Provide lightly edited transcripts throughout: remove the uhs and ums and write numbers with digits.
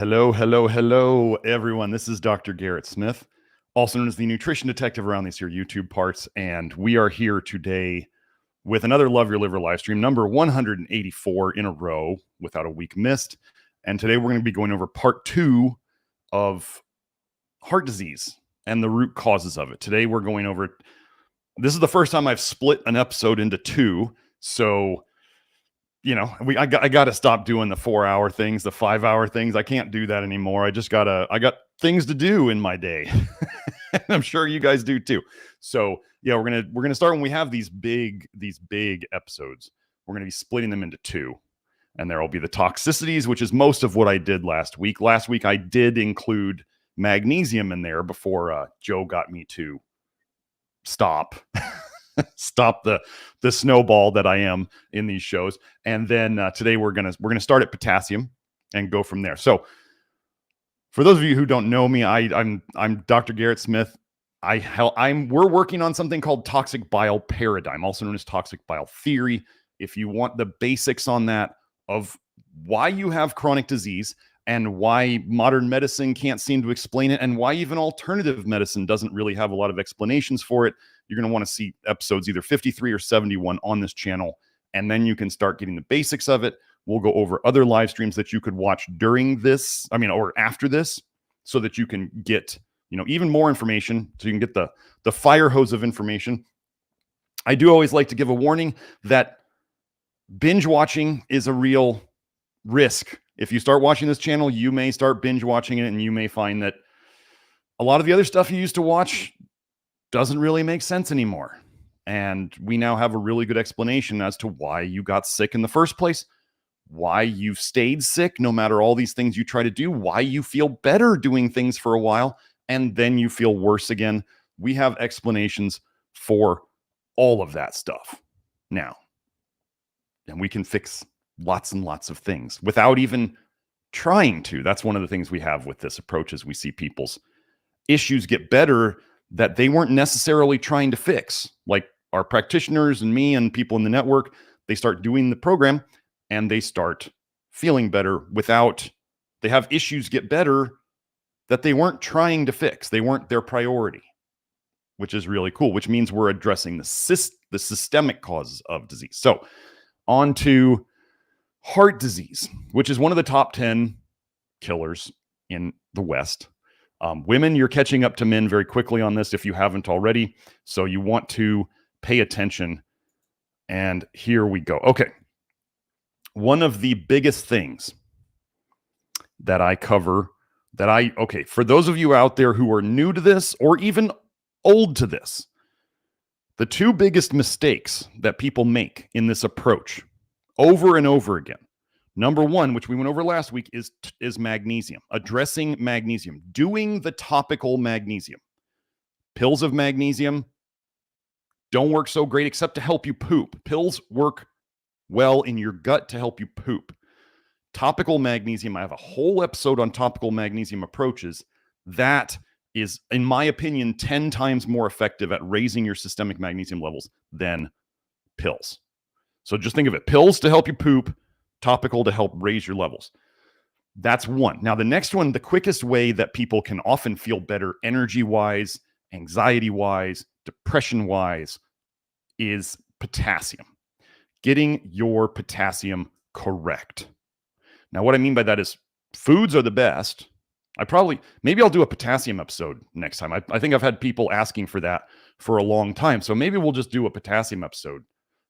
Hello, hello, hello, everyone. This is Dr. Garrett Smith, also known as the nutrition detective around these here YouTube parts. And we are here today with another Love Your Liver live stream, number 184 in a row without a week missed. And today we're going to be going over part 2 of heart disease and the root causes of it. Today we're going over, this is the first time I've split an episode into 2. So I got to stop doing the 4-hour things, the 5-hour things. I can't do that anymore. I got things to do in my day. And I'm sure you guys do too. So yeah, we're going to start when we have these big episodes. We're going to be splitting them into 2. And there will be the toxicities, which is most of what I did last week. Last week I did include magnesium in there before Joe got me to stop the snowball that I am in these shows. And then today we're gonna start at potassium and go from there. So for those of you who don't know me, I'm Dr. Garrett Smith. We're working on something called toxic bile paradigm, also known as toxic bile theory. If you want the basics on that, of why you have chronic disease and why modern medicine can't seem to explain it, and why even alternative medicine doesn't really have a lot of explanations for it, you're going to want to see episodes either 53 or 71 on this channel, and then you can start getting the basics of it. We'll go over other live streams that you could watch during this, or after this, so that you can get, even more information, so you can get the fire hose of information. I do always like to give a warning that binge watching is a real risk. If you start watching this channel, you may start binge watching it, and you may find that a lot of the other stuff you used to watch doesn't really make sense anymore. And we now have a really good explanation as to why you got sick in the first place, why you've stayed sick no matter all these things you try to do, why you feel better doing things for a while, and then you feel worse again. We have explanations for all of that stuff now. And we can fix lots and lots of things without even trying to. That's one of the things we have with this approach, is we see people's issues get better that they weren't necessarily trying to fix. Like our practitioners and me and people in the network, they start doing the program and they start feeling better they have issues get better that they weren't trying to fix. They weren't their priority, which is really cool, which means we're addressing the systemic causes of disease. So on to heart disease, which is one of the top 10 killers in the West. Women, you're catching up to men very quickly on this if you haven't already. So you want to pay attention. And here we go. Okay. One of the biggest things that I cover for those of you out there who are new to this or even old to this, the 2 biggest mistakes that people make in this approach over and over again. Number 1, which we went over last week, is magnesium. Addressing magnesium. Doing the topical magnesium. Pills of magnesium don't work so great except to help you poop. Pills work well in your gut to help you poop. Topical magnesium, I have a whole episode on topical magnesium approaches. That is, in my opinion, 10 times more effective at raising your systemic magnesium levels than pills. So just think of it. Pills to help you poop, topical to help raise your levels. That's one. Now, the next one, the quickest way that people can often feel better energy-wise, anxiety-wise, depression-wise, is potassium. Getting your potassium correct. Now, what I mean by that is foods are the best. Maybe I'll do a potassium episode next time. I think I've had people asking for that for a long time. So maybe we'll just do a potassium episode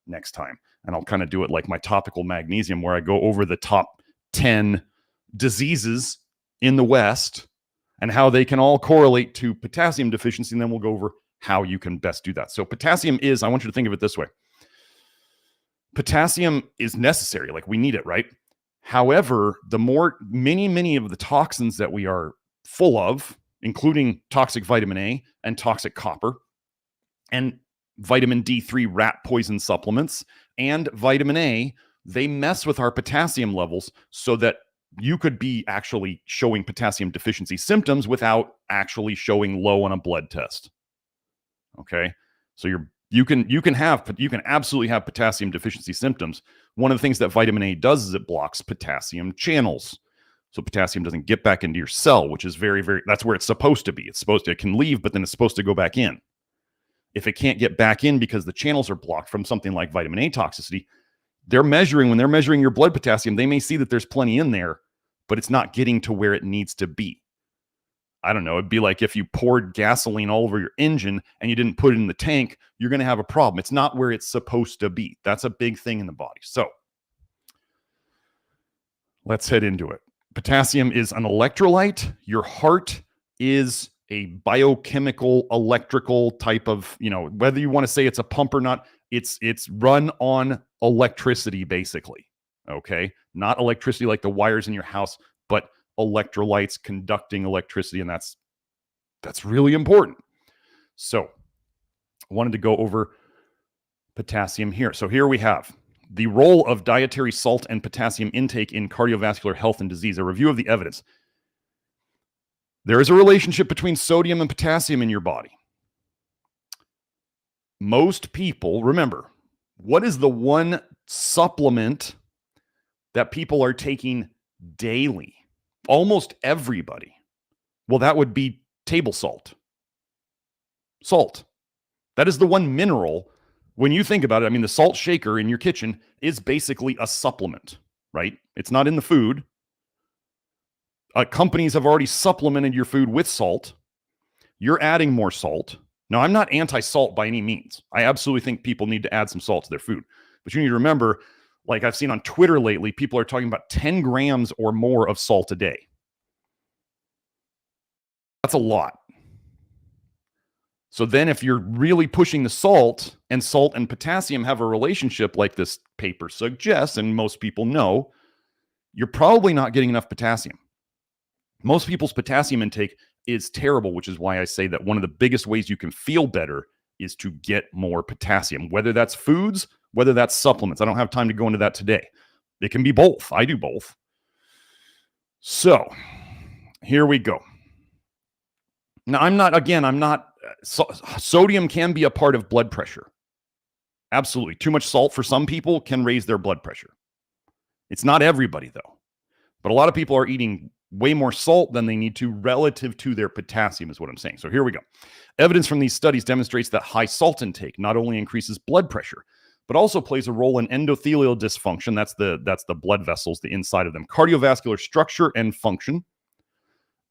next time. And I'll kind of do it like my topical magnesium, where I go over the top 10 diseases in the West and how they can all correlate to potassium deficiency. And then we'll go over how you can best do that. So potassium I want you to think of it this way. Potassium is necessary. Like, we need it, right? However, many of the toxins that we are full of, including toxic vitamin A and toxic copper and vitamin D3 rat poison supplements and vitamin A, they mess with our potassium levels so that you could be actually showing potassium deficiency symptoms without actually showing low on a blood test. Okay. So you can absolutely have potassium deficiency symptoms. One of the things that vitamin A does is it blocks potassium channels. So potassium doesn't get back into your cell, which is that's where it's supposed to be. It can leave, but then it's supposed to go back in. If it can't get back in because the channels are blocked from something like vitamin A toxicity, when they're measuring your blood potassium, they may see that there's plenty in there, but it's not getting to where it needs to be. I don't know. It'd be like if you poured gasoline all over your engine and you didn't put it in the tank, you're going to have a problem. It's not where it's supposed to be. That's a big thing in the body. So let's head into it. Potassium is an electrolyte. Your heart is a biochemical, electrical type of, whether you want to say it's a pump or not, it's run on electricity, basically. Okay. Not electricity like the wires in your house, but electrolytes conducting electricity. And that's really important. So I wanted to go over potassium here. So here we have the role of dietary salt and potassium intake in cardiovascular health and disease, a review of the evidence. There is a relationship between sodium and potassium in your body. Most people, remember, what is the one supplement that people are taking daily? Almost everybody. Well, that would be table salt. Salt. That is the one mineral. When you think about it, the salt shaker in your kitchen is basically a supplement, right? It's not in the food. Companies have already supplemented your food with salt. You're adding more salt. Now, I'm not anti-salt by any means. I absolutely think people need to add some salt to their food. But you need to remember, like I've seen on Twitter lately, people are talking about 10 grams or more of salt a day. That's a lot. So then if you're really pushing the salt and potassium have a relationship like this paper suggests, and most people know, you're probably not getting enough potassium. Most people's potassium intake is terrible, which is why I say that one of the biggest ways you can feel better is to get more potassium, whether that's foods, whether that's supplements. I don't have time to go into that today. It can be both. I do both. So here we go. Now, sodium can be a part of blood pressure. Absolutely. Too much salt for some people can raise their blood pressure. It's not everybody, though. But a lot of people are eating way more salt than they need to relative to their potassium, is what I'm saying. So here we go. Evidence from these studies demonstrates that high salt intake not only increases blood pressure, but also plays a role in endothelial dysfunction. That's the blood vessels, the inside of them. Cardiovascular structure and function.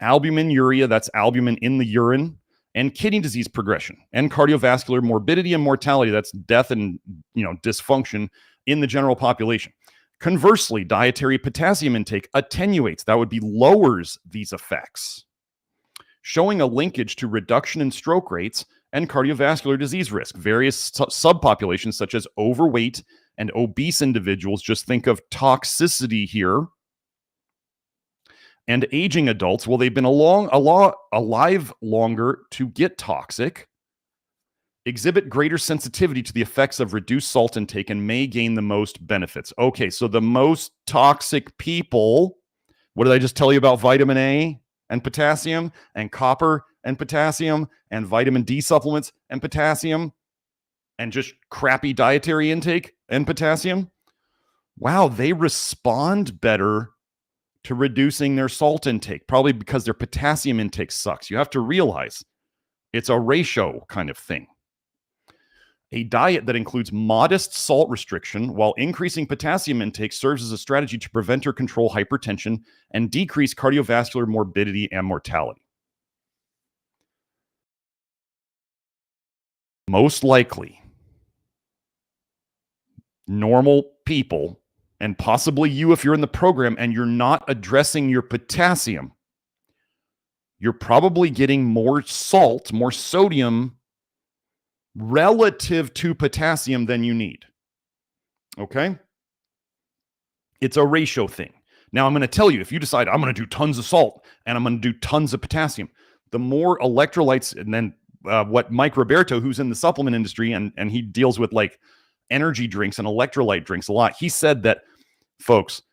Albuminuria, that's albumin in the urine. And kidney disease progression. And cardiovascular morbidity and mortality, that's death and dysfunction in the general population. Conversely, dietary potassium intake attenuates, that would be lowers these effects, showing a linkage to reduction in stroke rates and cardiovascular disease risk. Various subpopulations such as overweight and obese individuals, just think of toxicity here, and aging adults, well, they've been alive longer to get toxic, exhibit greater sensitivity to the effects of reduced salt intake and may gain the most benefits. Okay, so the most toxic people, what did I just tell you about vitamin A and potassium and copper and potassium and vitamin D supplements and potassium and just crappy dietary intake and potassium? Wow, they respond better to reducing their salt intake, probably because their potassium intake sucks. You have to realize it's a ratio kind of thing. A diet that includes modest salt restriction while increasing potassium intake serves as a strategy to prevent or control hypertension and decrease cardiovascular morbidity and mortality. Most likely, normal people, and possibly you if you're in the program and you're not addressing your potassium, you're probably getting more salt, more sodium relative to potassium than you need. Okay? It's a ratio thing. Now, I'm going to tell you, if you decide I'm going to do tons of salt and I'm going to do tons of potassium, the more electrolytes, and then what Mike Roberto, who's in the supplement industry, and he deals with like energy drinks and electrolyte drinks a lot, he said that, folks,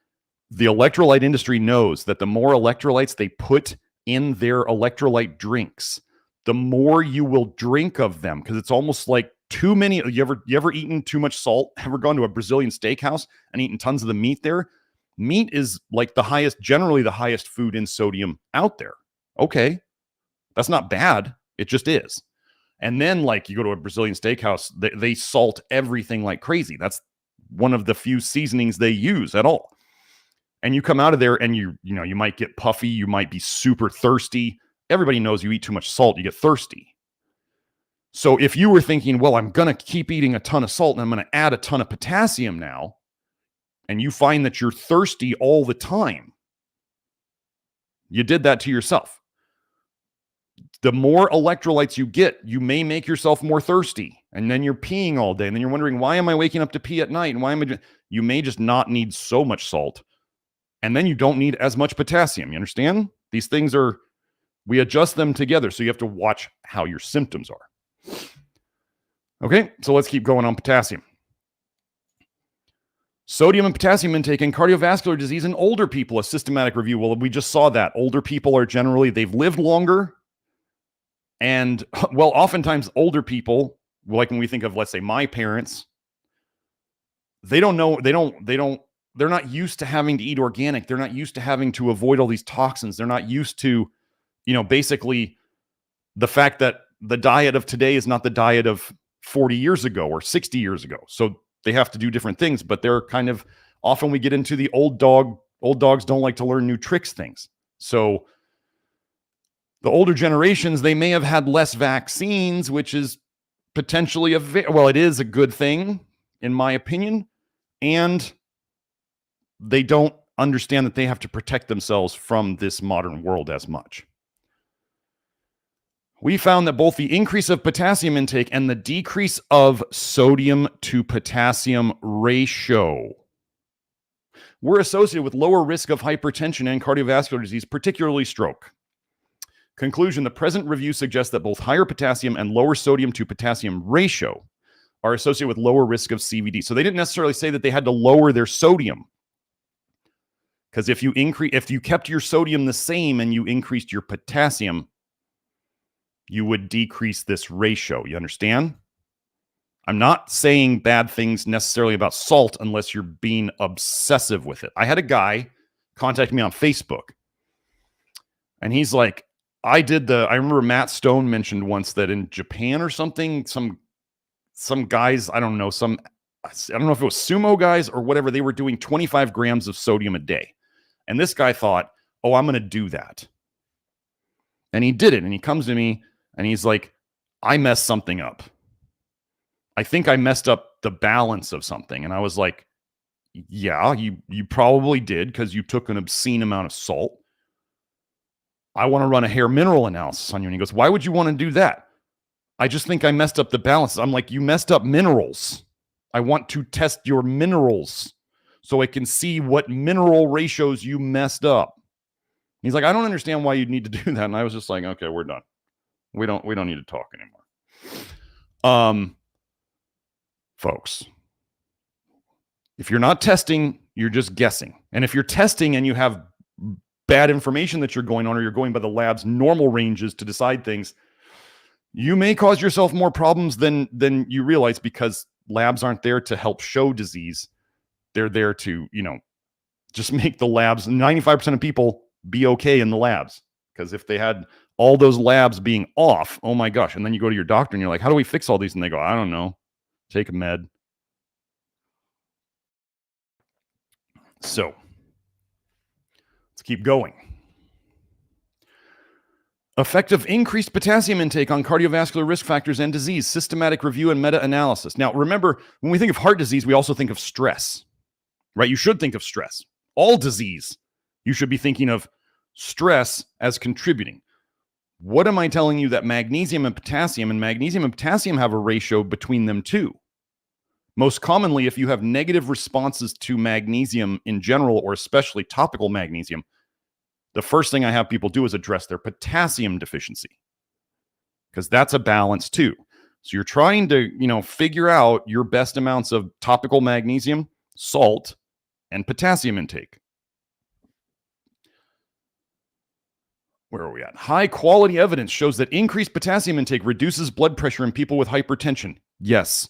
the electrolyte industry knows that the more electrolytes they put in their electrolyte drinks, the more you will drink of them, because it's almost like too many. You ever eaten too much salt? Ever gone to a Brazilian steakhouse and eaten tons of the meat there? Meat is like generally the highest food in sodium out there. Okay, that's not bad. It just is. And then like you go to a Brazilian steakhouse, they salt everything like crazy. That's one of the few seasonings they use at all. And you come out of there and you might get puffy. You might be super thirsty. Everybody knows you eat too much salt, you get thirsty. So if you were thinking, well, I'm going to keep eating a ton of salt and I'm going to add a ton of potassium now, and you find that you're thirsty all the time, you did that to yourself. The more electrolytes you get, you may make yourself more thirsty. And then you're peeing all day. And then you're wondering, why am I waking up to pee at night? And why am I you may just not need so much salt. And then you don't need as much potassium. You understand? These things we adjust them together. So you have to watch how your symptoms are. Okay, so let's keep going on potassium. Sodium and potassium intake in cardiovascular disease in older people, a systematic review. Well, we just saw that. Older people are generally, they've lived longer. And well, oftentimes older people, like when we think of, let's say, my parents, they're not used to having to eat organic. They're not used to having to avoid all these toxins. They're not used to, basically the fact that the diet of today is not the diet of 40 years ago or 60 years ago. So they have to do different things, but they're kind of, often we get into the old dogs don't like to learn new tricks things. So the older generations, they may have had less vaccines, which is potentially it is a good thing, in my opinion. And they don't understand that they have to protect themselves from this modern world as much. We found that both the increase of potassium intake and the decrease of sodium to potassium ratio were associated with lower risk of hypertension and cardiovascular disease, particularly stroke. Conclusion, the present review suggests that both higher potassium and lower sodium to potassium ratio are associated with lower risk of CVD. So they didn't necessarily say that they had to lower their sodium. Because if you kept your sodium the same and you increased your potassium, you would decrease this ratio. You understand? I'm not saying bad things necessarily about salt unless you're being obsessive with it. I had a guy contact me on Facebook, and he's like, I remember Matt Stone mentioned once that in Japan or something, some guys, I don't know if it was sumo guys or whatever, they were doing 25 grams of sodium a day. And this guy thought, oh, I'm going to do that. And he did it. And he comes to me and he's like, I messed something up. I think I messed up the balance of something. And I was like, yeah, you probably did, because you took an obscene amount of salt. I want to run a hair mineral analysis on you. And he goes, why would you want to do that? I just think I messed up the balance. I'm like, you messed up minerals. I want to test your minerals so I can see what mineral ratios you messed up. He's like, I don't understand why you'd need to do that. And I was just like, okay, we're done. We don't need to talk anymore. Folks, if you're not testing, you're just guessing. And if you're testing and you have bad information that you're going on, or you're going by the lab's normal ranges to decide things, you may cause yourself more problems than you realize, because labs aren't there to help show disease. They're there to, just make the labs, 95% of people be okay in the labs. Because if they had all those labs being off, oh my gosh. And then you go to your doctor and you're like, how do we fix all these? And they go, I don't know. Take a med. So let's keep going. Effect of increased potassium intake on cardiovascular risk factors and disease, systematic review and meta-analysis. Now, remember, when we think of heart disease, we also think of stress, right? You should think of stress. All disease, you should be thinking of stress as contributing. What am I telling you? That magnesium and potassium have a ratio between them too. Most commonly, if you have negative responses to magnesium in general, or especially topical magnesium, the first thing I have people do is address their potassium deficiency, because that's a balance too. So you're trying to, figure out your best amounts of topical magnesium, salt, and potassium intake. Where are we at? High quality evidence shows that increased potassium intake reduces blood pressure in people with hypertension. Yes.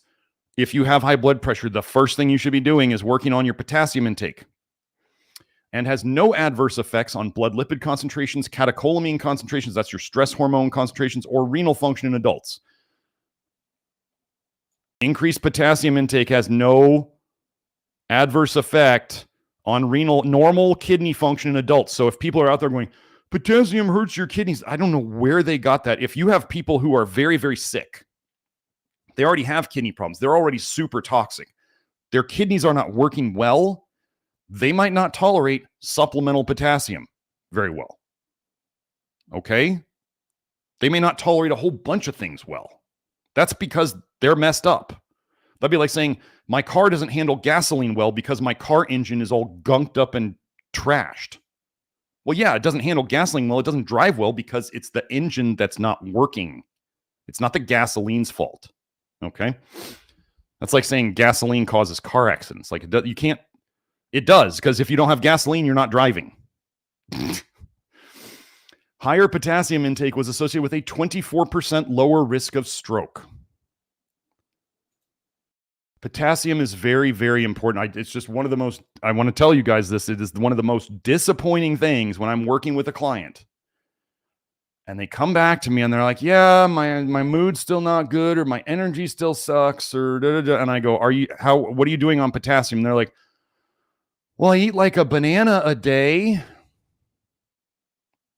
If you have high blood pressure, the first thing you should be doing is working on your potassium intake. and has no adverse effects on blood lipid concentrations, catecholamine concentrations, that's your stress hormone concentrations, or renal function in adults. Increased potassium intake has no adverse effect on normal kidney function in adults. So if people are out there going, potassium hurts your kidneys, I don't know where they got that. If you have people who are very, very sick, they already have kidney problems, they're already super toxic, their kidneys are not working well, they might not tolerate supplemental potassium very well. Okay? They may not tolerate a whole bunch of things well. That's because they're messed up. That'd be like saying, my car doesn't handle gasoline well because my car engine is all gunked up and trashed. Well, yeah, it doesn't handle gasoline well. It doesn't drive well because it's the engine that's not working. It's not the gasoline's fault. Okay? That's like saying gasoline causes car accidents. Like, you can't. It does, because if you don't have gasoline, you're not driving. Higher potassium intake was associated with a 24% lower risk of stroke. Potassium is very, very important. It's just one of the most, I want to tell you guys this, it is one of the most disappointing things when I'm working with a client. And they come back to me and they're like, yeah, my mood's still not good, or my energy still sucks, or da, da, da. And I go, what are you doing on potassium? And they're like, well, I eat like a banana a day.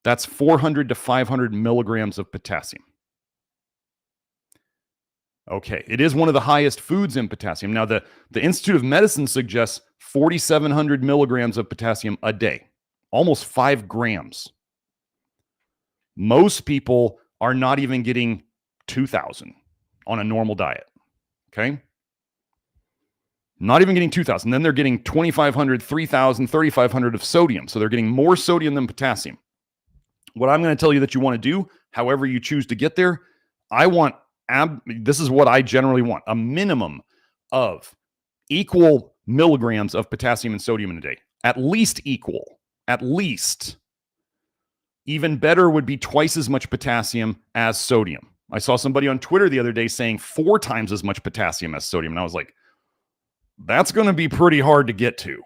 That's 400 to 500 milligrams of potassium. Okay, it is one of the highest foods in potassium. Now, the Institute of Medicine suggests 4,700 milligrams of potassium a day, almost 5 grams. Most people are not even getting 2,000 on a normal diet, okay? Not even getting 2,000. Then they're getting 2,500, 3,000, 3,500 of sodium. So they're getting more sodium than potassium. What I'm going to tell you that you want to do, however you choose to get there, this is what I generally want, a minimum of equal milligrams of potassium and sodium in a day. At least equal. At least. Even better would be twice as much potassium as sodium. I saw somebody on Twitter the other day saying 4 times as much potassium as sodium. And I was like, that's going to be pretty hard to get to.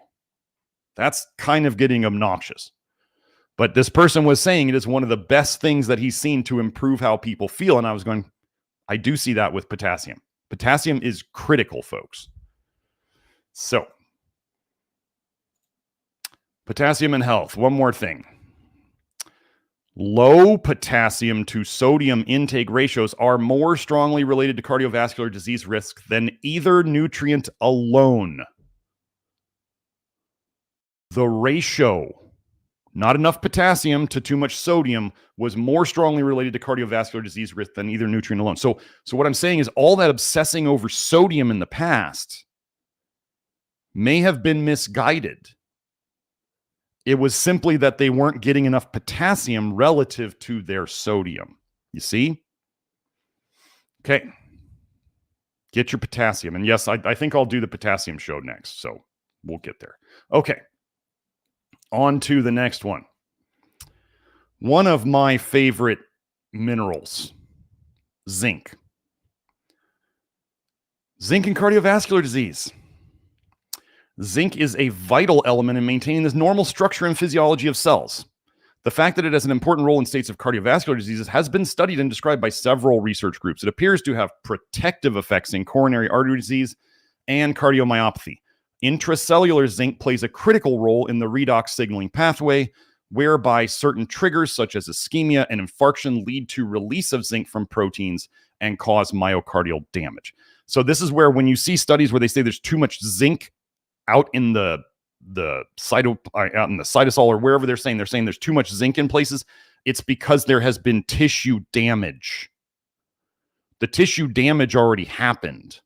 That's kind of getting obnoxious. But this person was saying it is one of the best things that he's seen to improve how people feel. And I was going, I do see that with potassium. Potassium is critical, folks. So, potassium and health. One more thing. Low potassium to sodium intake ratios are more strongly related to cardiovascular disease risk than either nutrient alone. The ratio, not enough potassium to too much sodium, was more strongly related to cardiovascular disease risk than either nutrient alone. So what I'm saying is all that obsessing over sodium in the past may have been misguided. It was simply that they weren't getting enough potassium relative to their sodium. You see? Okay. Get your potassium. And yes, I think I'll do the potassium show next, so we'll get there. Okay. On to the next one. One of my favorite minerals, zinc. Zinc and cardiovascular disease. Zinc is a vital element in maintaining this normal structure and physiology of cells. The fact that it has an important role in states of cardiovascular diseases has been studied and described by several research groups. It appears to have protective effects in coronary artery disease and cardiomyopathy. Intracellular zinc plays a critical role in the redox signaling pathway, whereby certain triggers such as ischemia and infarction lead to release of zinc from proteins and cause myocardial damage. So this is where when you see studies where they say there's too much zinc out in the cytosol or wherever they're saying there's too much zinc in places, it's because there has been tissue damage. The tissue damage already happened.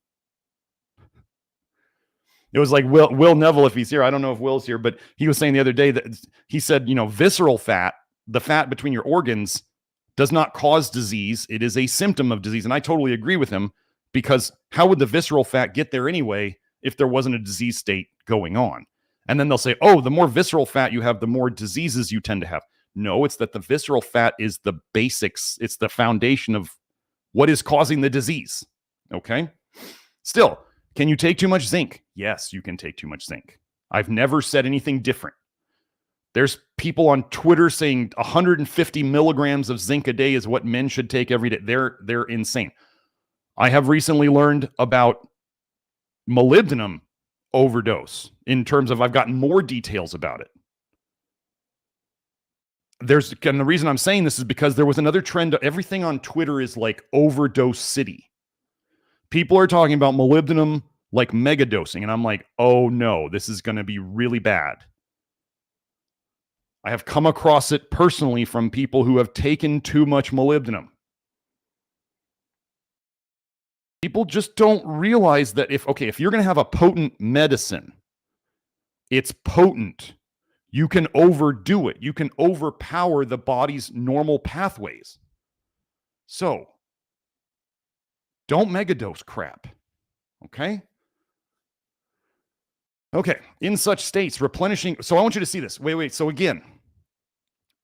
It was like Will Neville, if he's here, I don't know if Will's here, but he was saying the other day that he said, visceral fat, the fat between your organs, does not cause disease. It is a symptom of disease. And I totally agree with him, because how would the visceral fat get there anyway if there wasn't a disease state going on? And then they'll say, oh, the more visceral fat you have, the more diseases you tend to have. No, it's that the visceral fat is the basics. It's the foundation of what is causing the disease. Okay? Still, can you take too much zinc? Yes, you can take too much zinc. I've never said anything different. There's people on Twitter saying 150 milligrams of zinc a day is what men should take every day. They're insane. I have recently learned about molybdenum overdose in terms of I've gotten more details about it. And the reason I'm saying this is because there was another trend. Everything on Twitter is like overdose city. People are talking about molybdenum like mega dosing. And I'm like, oh no, this is going to be really bad. I have come across it personally from people who have taken too much molybdenum. People just don't realize that if you're going to have a potent medicine, it's potent. You can overdo it. You can overpower the body's normal pathways. So, don't megadose crap. Okay? Okay. In such states, replenishing. So I want you to see this. Wait. So again,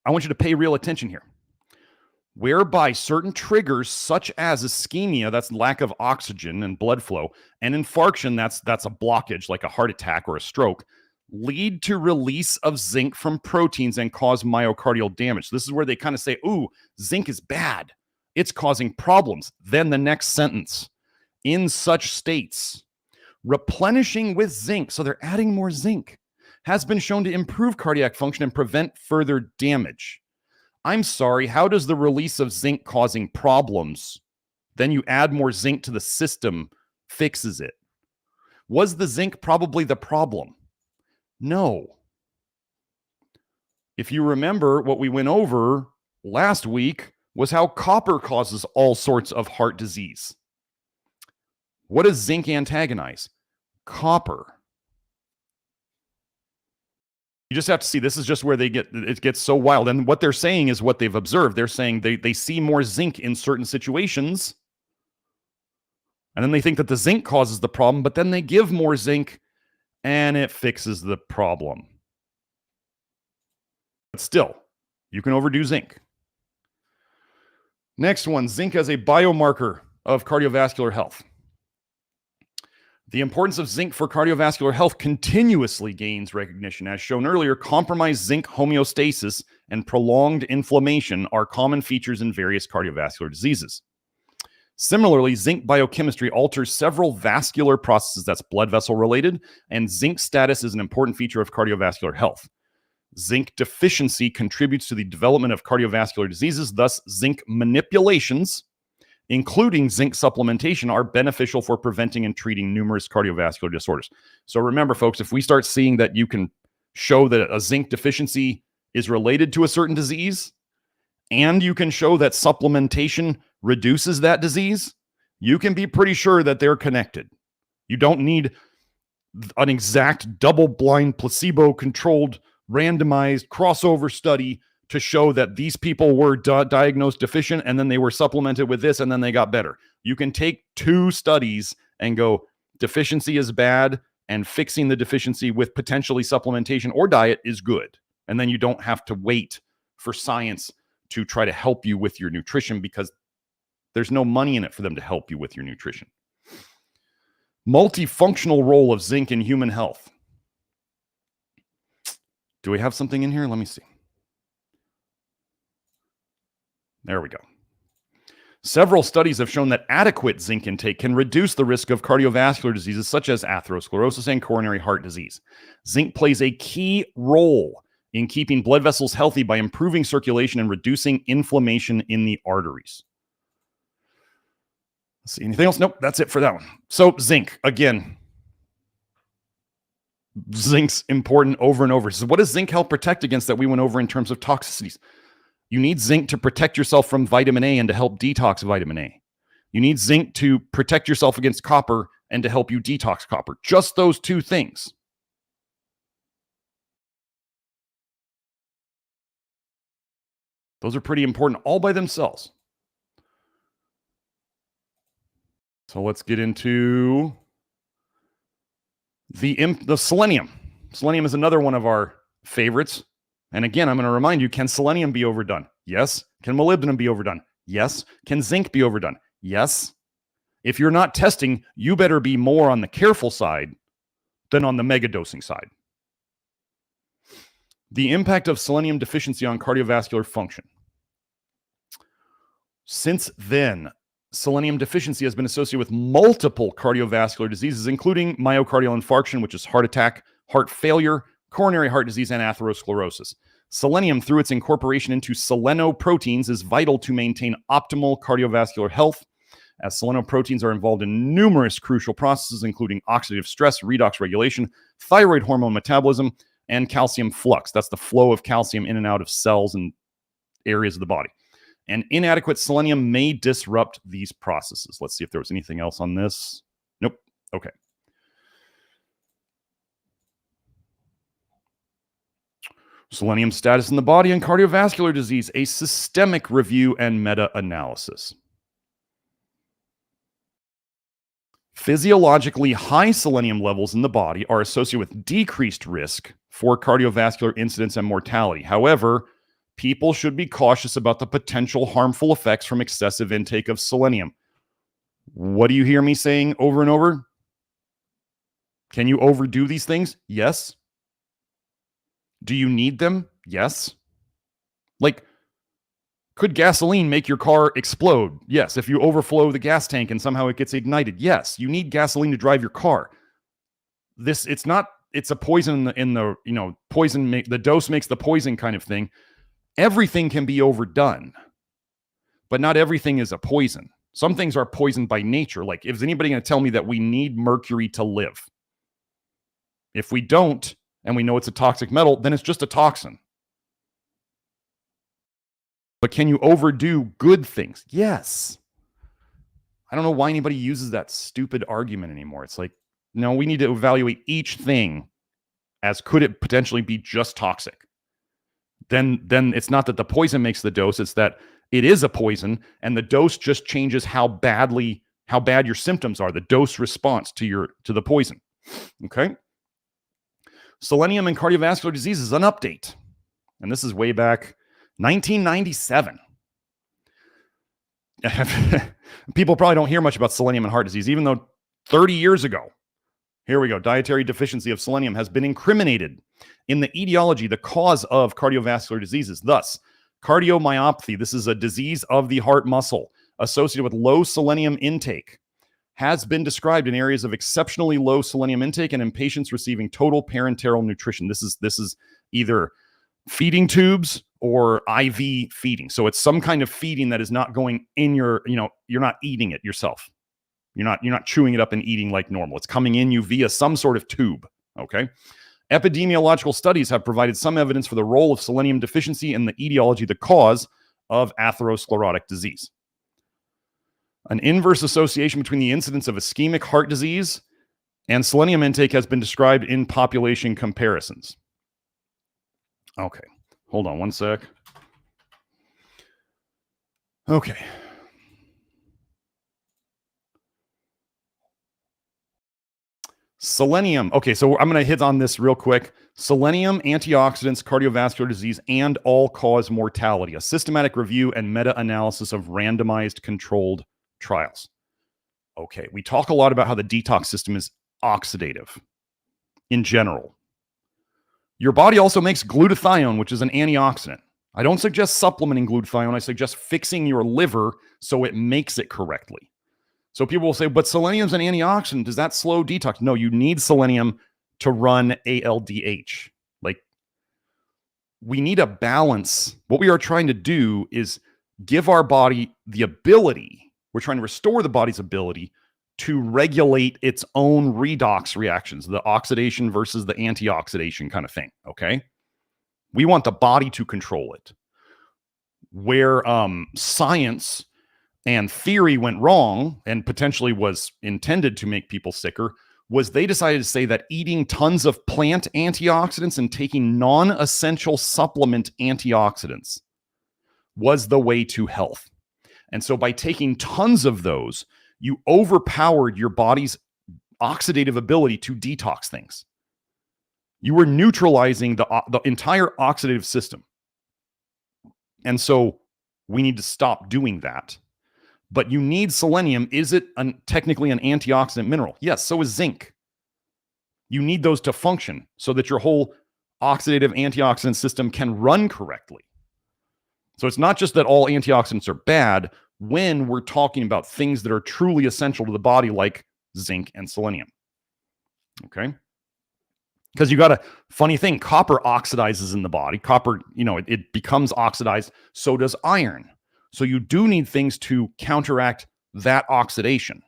I want you to pay real attention here. Whereby certain triggers such as ischemia, that's lack of oxygen and blood flow, and infarction, that's a blockage like a heart attack or a stroke, lead to release of zinc from proteins and cause myocardial damage. This is where they kind of say, ooh, zinc is bad. It's causing problems. Then the next sentence, in such states, replenishing with zinc, so they're adding more zinc, has been shown to improve cardiac function and prevent further damage. I'm sorry, how does the release of zinc causing problems, then you add more zinc to the system, fixes it? Was the zinc probably the problem? No. If you remember, what we went over last week was how copper causes all sorts of heart disease. What does zinc antagonize? Copper. You just have to see, this is just where it gets so wild. And what they're saying is what they've observed. They're saying they see more zinc in certain situations. And then they think that the zinc causes the problem, but then they give more zinc and it fixes the problem. But still, you can overdo zinc. Next one, zinc as a biomarker of cardiovascular health. The importance of zinc for cardiovascular health continuously gains recognition. As shown earlier, compromised zinc homeostasis and prolonged inflammation are common features in various cardiovascular diseases. Similarly, zinc biochemistry alters several vascular processes that's blood vessel related, and zinc status is an important feature of cardiovascular health. Zinc deficiency contributes to the development of cardiovascular diseases. Thus, zinc manipulations, including zinc supplementation, are beneficial for preventing and treating numerous cardiovascular disorders. So remember, folks, if we start seeing that you can show that a zinc deficiency is related to a certain disease, and you can show that supplementation reduces that disease, you can be pretty sure that they're connected. You don't need an exact double-blind, placebo-controlled, randomized crossover study to show that these people were diagnosed deficient and then they were supplemented with this and then they got better. You can take two studies and go, deficiency is bad and fixing the deficiency with potentially supplementation or diet is good. And then you don't have to wait for science to try to help you with your nutrition because there's no money in it for them to help you with your nutrition. Multifunctional role of zinc in human health. Do we have something in here? Let me see. There we go. Several studies have shown that adequate zinc intake can reduce the risk of cardiovascular diseases such as atherosclerosis and coronary heart disease. Zinc plays a key role in keeping blood vessels healthy by improving circulation and reducing inflammation in the arteries. Let's see, anything else? Nope, that's it for that one. So zinc, again, zinc's important over and over. So what does zinc help protect against that we went over in terms of toxicities? You need zinc to protect yourself from vitamin A and to help detox vitamin A. You need zinc to protect yourself against copper and to help you detox copper. Just those two things. Those are pretty important all by themselves. So let's get into the selenium. Selenium is another one of our favorites. And again, I'm going to remind you, can selenium be overdone? Yes. Can molybdenum be overdone? Yes. Can zinc be overdone? Yes. If you're not testing, you better be more on the careful side than on the mega dosing side. The impact of selenium deficiency on cardiovascular function. Since then, selenium deficiency has been associated with multiple cardiovascular diseases, including myocardial infarction, which is heart attack, heart failure, coronary heart disease, and atherosclerosis. Selenium, through its incorporation into selenoproteins, is vital to maintain optimal cardiovascular health, as selenoproteins are involved in numerous crucial processes, including oxidative stress, redox regulation, thyroid hormone metabolism, and calcium flux. That's the flow of calcium in and out of cells and areas of the body. And inadequate selenium may disrupt these processes. Let's see if there was anything else on this. Nope. Okay. Selenium status in the body and cardiovascular disease, a systemic review and meta-analysis. Physiologically high selenium levels in the body are associated with decreased risk for cardiovascular incidence and mortality. However, people should be cautious about the potential harmful effects from excessive intake of selenium. What do you hear me saying over and over? Can you overdo these things? Yes. Do you need them? Yes. Like, could gasoline make your car explode? Yes. If you overflow the gas tank and somehow it gets ignited, yes. You need gasoline to drive your car. It's a poison in the poison, the dose makes the poison kind of thing. Everything can be overdone, but not everything is a poison. Some things are poisoned by nature. Like, is anybody going to tell me that we need mercury to live? If we don't, and we know it's a toxic metal, then it's just a toxin. But can you overdo good things? Yes. I don't know why anybody uses that stupid argument anymore. It's like, no, we need to evaluate each thing as could it potentially be just toxic. Then it's not that the poison makes the dose, it's that it is a poison and the dose just changes how bad your symptoms are, the dose response to the poison. Okay? Selenium and cardiovascular disease is an update. And this is way back 1997. People probably don't hear much about selenium and heart disease, even though 30 years ago, here we go, dietary deficiency of selenium has been incriminated in the etiology, the cause of cardiovascular diseases. Thus, cardiomyopathy, this is a disease of the heart muscle associated with low selenium intake, has been described in areas of exceptionally low selenium intake and in patients receiving total parenteral nutrition. This is either feeding tubes or IV feeding. So it's some kind of feeding that is not going in you're not eating it yourself. You're not chewing it up and eating like normal. It's coming in you via some sort of tube, okay? Epidemiological studies have provided some evidence for the role of selenium deficiency in the etiology, the cause of atherosclerotic disease. An inverse association between the incidence of ischemic heart disease and selenium intake has been described in population comparisons. Okay, hold on one sec. Okay. Selenium. Okay, so I'm going to hit on this real quick. Selenium, antioxidants, cardiovascular disease, and all-cause mortality. A systematic review and meta-analysis of randomized controlled trials. Okay, we talk a lot about how the detox system is oxidative in general. Your body also makes glutathione, which is an antioxidant. I don't suggest supplementing glutathione. I suggest fixing your liver so it makes it correctly. So people will say, but selenium's an antioxidant. Does that slow detox? No, you need selenium to run ALDH. Like, we need a balance. What we are trying to do is give our body the ability, we're trying to restore the body's ability to regulate its own redox reactions, the oxidation versus the antioxidation kind of thing, okay? We want the body to control it. Where science and theory went wrong and potentially was intended to make people sicker was they decided to say that eating tons of plant antioxidants and taking non-essential supplement antioxidants was the way to health. And so by taking tons of those, you overpowered your body's oxidative ability to detox things. You were neutralizing the entire oxidative system. And so we need to stop doing that. But you need selenium. Is it technically an antioxidant mineral? Yes, so is zinc. You need those to function so that your whole oxidative antioxidant system can run correctly. So it's not just that all antioxidants are bad when we're talking about things that are truly essential to the body, like zinc and selenium. Okay? Because you got a funny thing, copper oxidizes in the body. Copper, it becomes oxidized. So does iron. So you do need things to counteract that oxidation.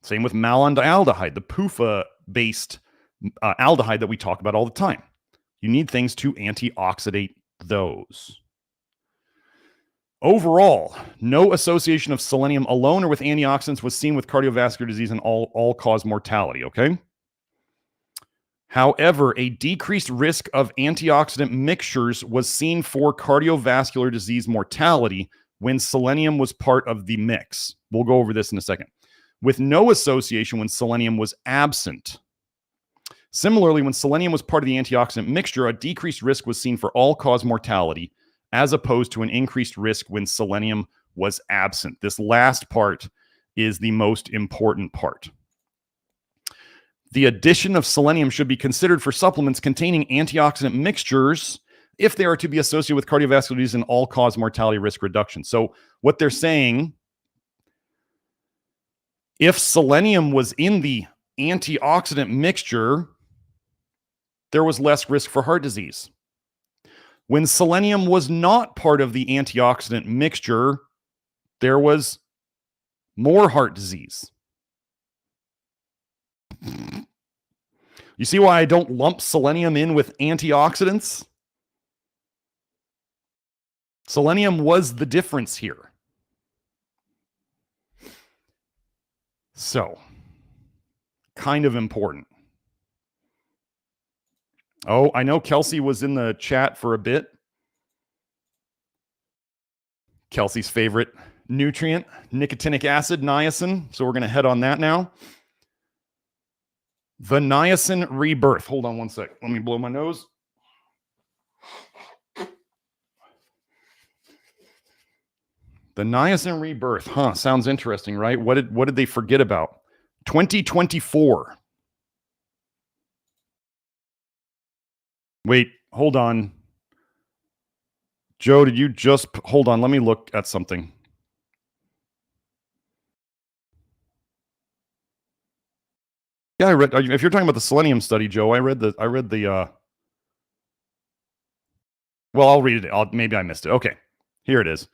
Same with malondialdehyde, the PUFA-based aldehyde that we talk about all the time. You need things to antioxidate those. Overall, no association of selenium alone or with antioxidants was seen with cardiovascular disease and all-cause mortality, okay? However, a decreased risk of antioxidant mixtures was seen for cardiovascular disease mortality when selenium was part of the mix. We'll go over this in a second. With no association when selenium was absent. Similarly, when selenium was part of the antioxidant mixture, a decreased risk was seen for all-cause mortality as opposed to an increased risk when selenium was absent. This last part is the most important part. The addition of selenium should be considered for supplements containing antioxidant mixtures if they are to be associated with cardiovascular disease and all-cause mortality risk reduction. So what they're saying, if selenium was in the antioxidant mixture, there was less risk for heart disease. When selenium was not part of the antioxidant mixture, there was more heart disease. You see why I don't lump selenium in with antioxidants? Selenium was the difference here. So, kind of important. Oh, I know Kelsey was in the chat for a bit. Kelsey's favorite nutrient, nicotinic acid, niacin. So we're going to head on that now. The niacin rebirth. Hold on one sec. Let me blow my nose. The niacin rebirth. Huh, sounds interesting, right? What did they forget about? 2024. Wait, hold on. Joe, did you just... Hold on, let me look at something. Yeah, I read... If you're talking about the selenium study, Joe, I read the... Well, I'll read it. Maybe I missed it. Okay, here it is.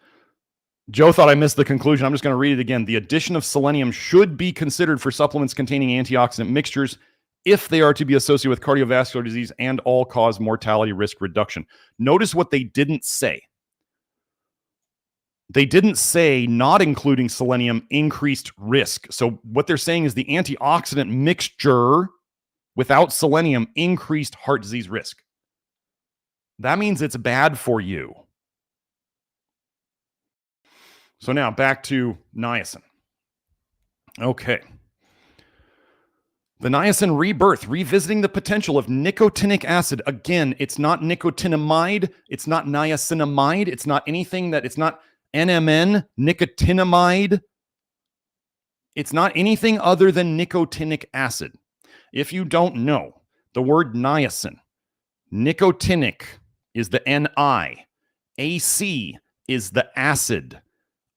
Joe thought I missed the conclusion. I'm just going to read it again. The addition of selenium should be considered for supplements containing antioxidant mixtures if they are to be associated with cardiovascular disease and all-cause mortality risk reduction. Notice what they didn't say. They didn't say not including selenium increased risk. So what they're saying is the antioxidant mixture without selenium increased heart disease risk. That means it's bad for you. So now back to niacin. Okay. The niacin rebirth, revisiting the potential of nicotinic acid. Again, it's not nicotinamide. It's not niacinamide. It's not anything that, it's not NMN, nicotinamide. It's not anything other than nicotinic acid. If you don't know, the word niacin, nicotinic is the NI, AC is the acid,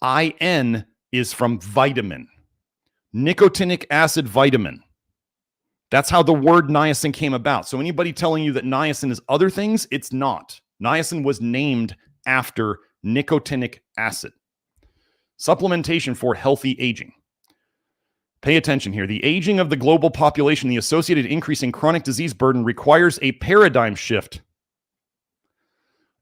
IN is from vitamin. Nicotinic acid vitamin. That's how the word niacin came about. So anybody telling you that niacin is other things, it's not. Niacin was named after nicotinic acid. Supplementation for healthy aging. Pay attention here. The aging of the global population, the associated increase in chronic disease burden requires a paradigm shift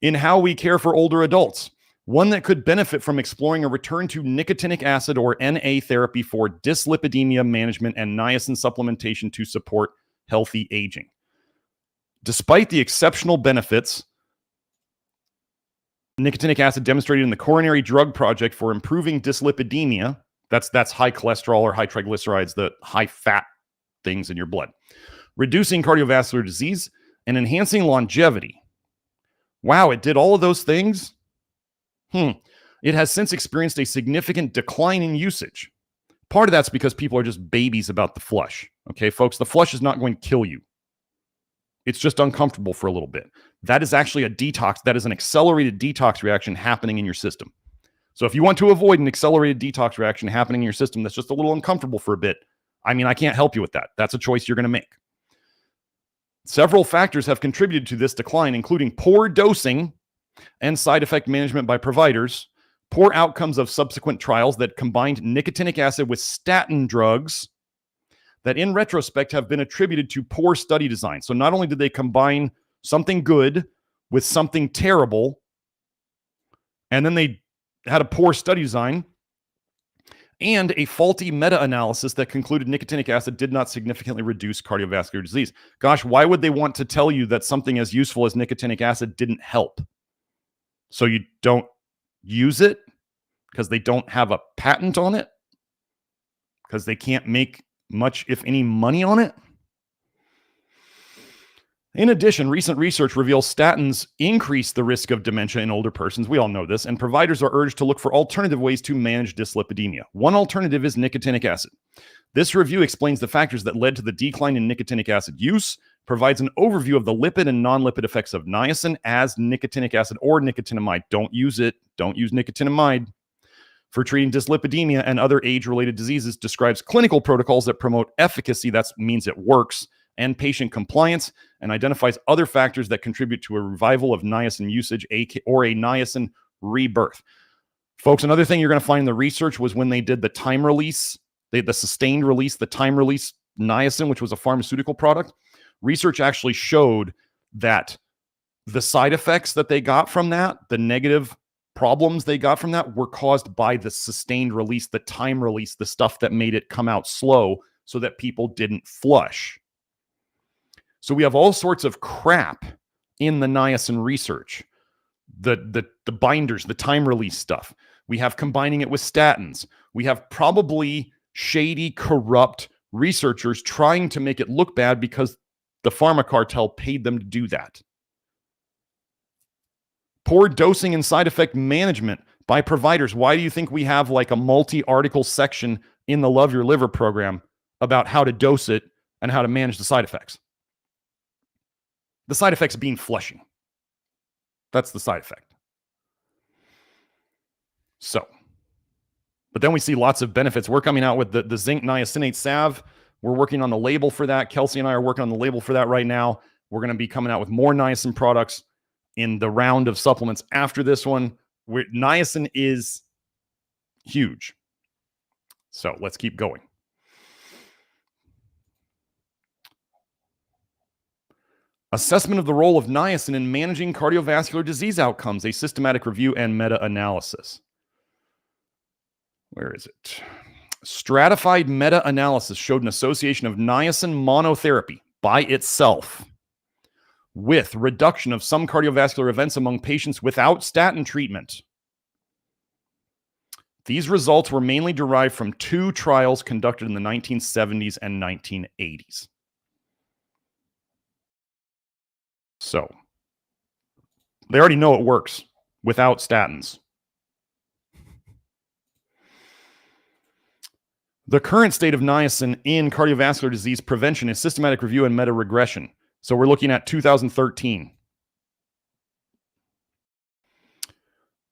in how we care for older adults. One that could benefit from exploring a return to nicotinic acid or NA therapy for dyslipidemia management and niacin supplementation to support healthy aging. Despite the exceptional benefits nicotinic acid demonstrated in the Coronary Drug Project for improving dyslipidemia, that's high cholesterol or high triglycerides, the high fat things in your blood, reducing cardiovascular disease, and enhancing longevity. Wow, it did all of those things? It has since experienced a significant decline in usage. Part of that's because people are just babies about the flush. Okay, folks, the flush is not going to kill you. It's just uncomfortable for a little bit. That is actually a detox. That is an accelerated detox reaction happening in your system. So if you want to avoid an accelerated detox reaction happening in your system that's just a little uncomfortable for a bit, I mean, I can't help you with that. That's a choice you're going to make. Several factors have contributed to this decline, including poor dosing and side effect management by providers, poor outcomes of subsequent trials that combined nicotinic acid with statin drugs that in retrospect have been attributed to poor study design. So not only did they combine something good with something terrible, and then they had a poor study design and a faulty meta-analysis that concluded nicotinic acid did not significantly reduce cardiovascular disease. Gosh, why would they want to tell you that something as useful as nicotinic acid didn't help? So you don't use it because they don't have a patent on it? Because they can't make much, if any, money on it? In addition, recent research reveals statins increase the risk of dementia in older persons. We all know this, and providers are urged to look for alternative ways to manage dyslipidemia. One alternative is nicotinic acid. This review explains the factors that led to the decline in nicotinic acid use, provides an overview of the lipid and non-lipid effects of niacin as nicotinic acid or nicotinamide. Don't use it. Don't use nicotinamide. For treating dyslipidemia and other age-related diseases, describes clinical protocols that promote efficacy, that means it works, and patient compliance, and identifies other factors that contribute to a revival of niacin usage or a niacin rebirth. Folks, another thing you're going to find in the research was when they did the time release, the sustained release, the time release niacin, which was a pharmaceutical product. Research actually showed that the side effects that they got from that, the negative problems they got from that, were caused by the sustained release, the time release, the stuff that made it come out slow so that people didn't flush. So we have all sorts of crap in the niacin research. The binders, the time release stuff. We have combining it with statins. We have probably shady, corrupt researchers trying to make it look bad because the pharma cartel paid them to do that. Poor dosing and side effect management by providers. Why do you think we have like a multi-article section in the Love Your Liver program about how to dose it and how to manage the side effects? The side effects being flushing. That's the side effect. So, but then we see lots of benefits. We're coming out with the zinc niacinate salve. We're working on the label for that. Kelsey and I are working on the label for that right now. We're going to be coming out with more niacin products in the round of supplements after this one. Niacin is huge. So let's keep going. Assessment of the role of niacin in managing cardiovascular disease outcomes, a systematic review and meta-analysis. Where is it? Stratified meta-analysis showed an association of niacin monotherapy by itself with reduction of some cardiovascular events among patients without statin treatment. These results were mainly derived from two trials conducted in the 1970s and 1980s. So, they already know it works without statins. The current state of niacin in cardiovascular disease prevention is systematic review and meta-regression. So we're looking at 2013.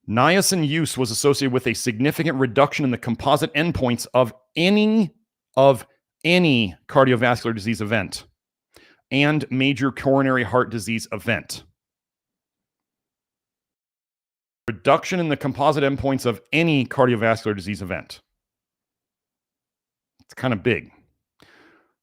Niacin use was associated with a significant reduction in the composite endpoints of any cardiovascular disease event and major coronary heart disease event. Reduction in the composite endpoints of any cardiovascular disease event. It's kind of big.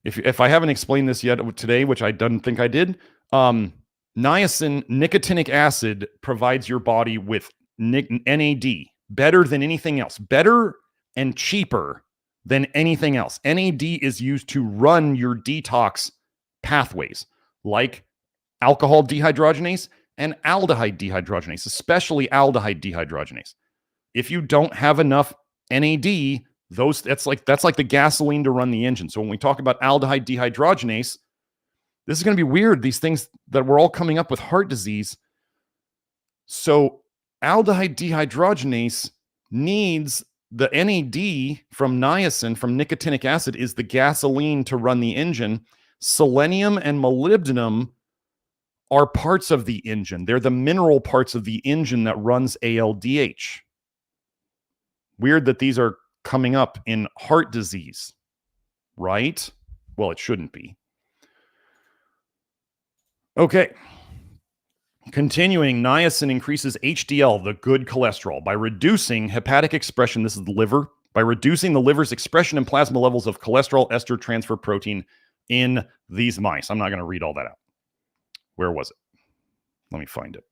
If I haven't explained this yet today, which I don't think I did, niacin, nicotinic acid, provides your body with NAD better than anything else, better and cheaper than anything else. NAD is used to run your detox pathways like alcohol dehydrogenase and aldehyde dehydrogenase, especially aldehyde dehydrogenase. If you don't have enough NAD, that's like the gasoline to run the engine. So when we talk about aldehyde dehydrogenase, this is going to be weird. These things that we're all coming up with heart disease. So aldehyde dehydrogenase needs the NAD from niacin, from nicotinic acid, is the gasoline to run the engine. Selenium and molybdenum are parts of the engine. They're the mineral parts of the engine that runs ALDH. Weird that these are coming up in heart disease, right? Well, it shouldn't be. Okay. Continuing, niacin increases HDL, the good cholesterol, by reducing hepatic expression. This is the liver. By reducing the liver's expression and plasma levels of cholesterol ester transfer protein in these mice. I'm not going to read all that out. Where was it? Let me find it.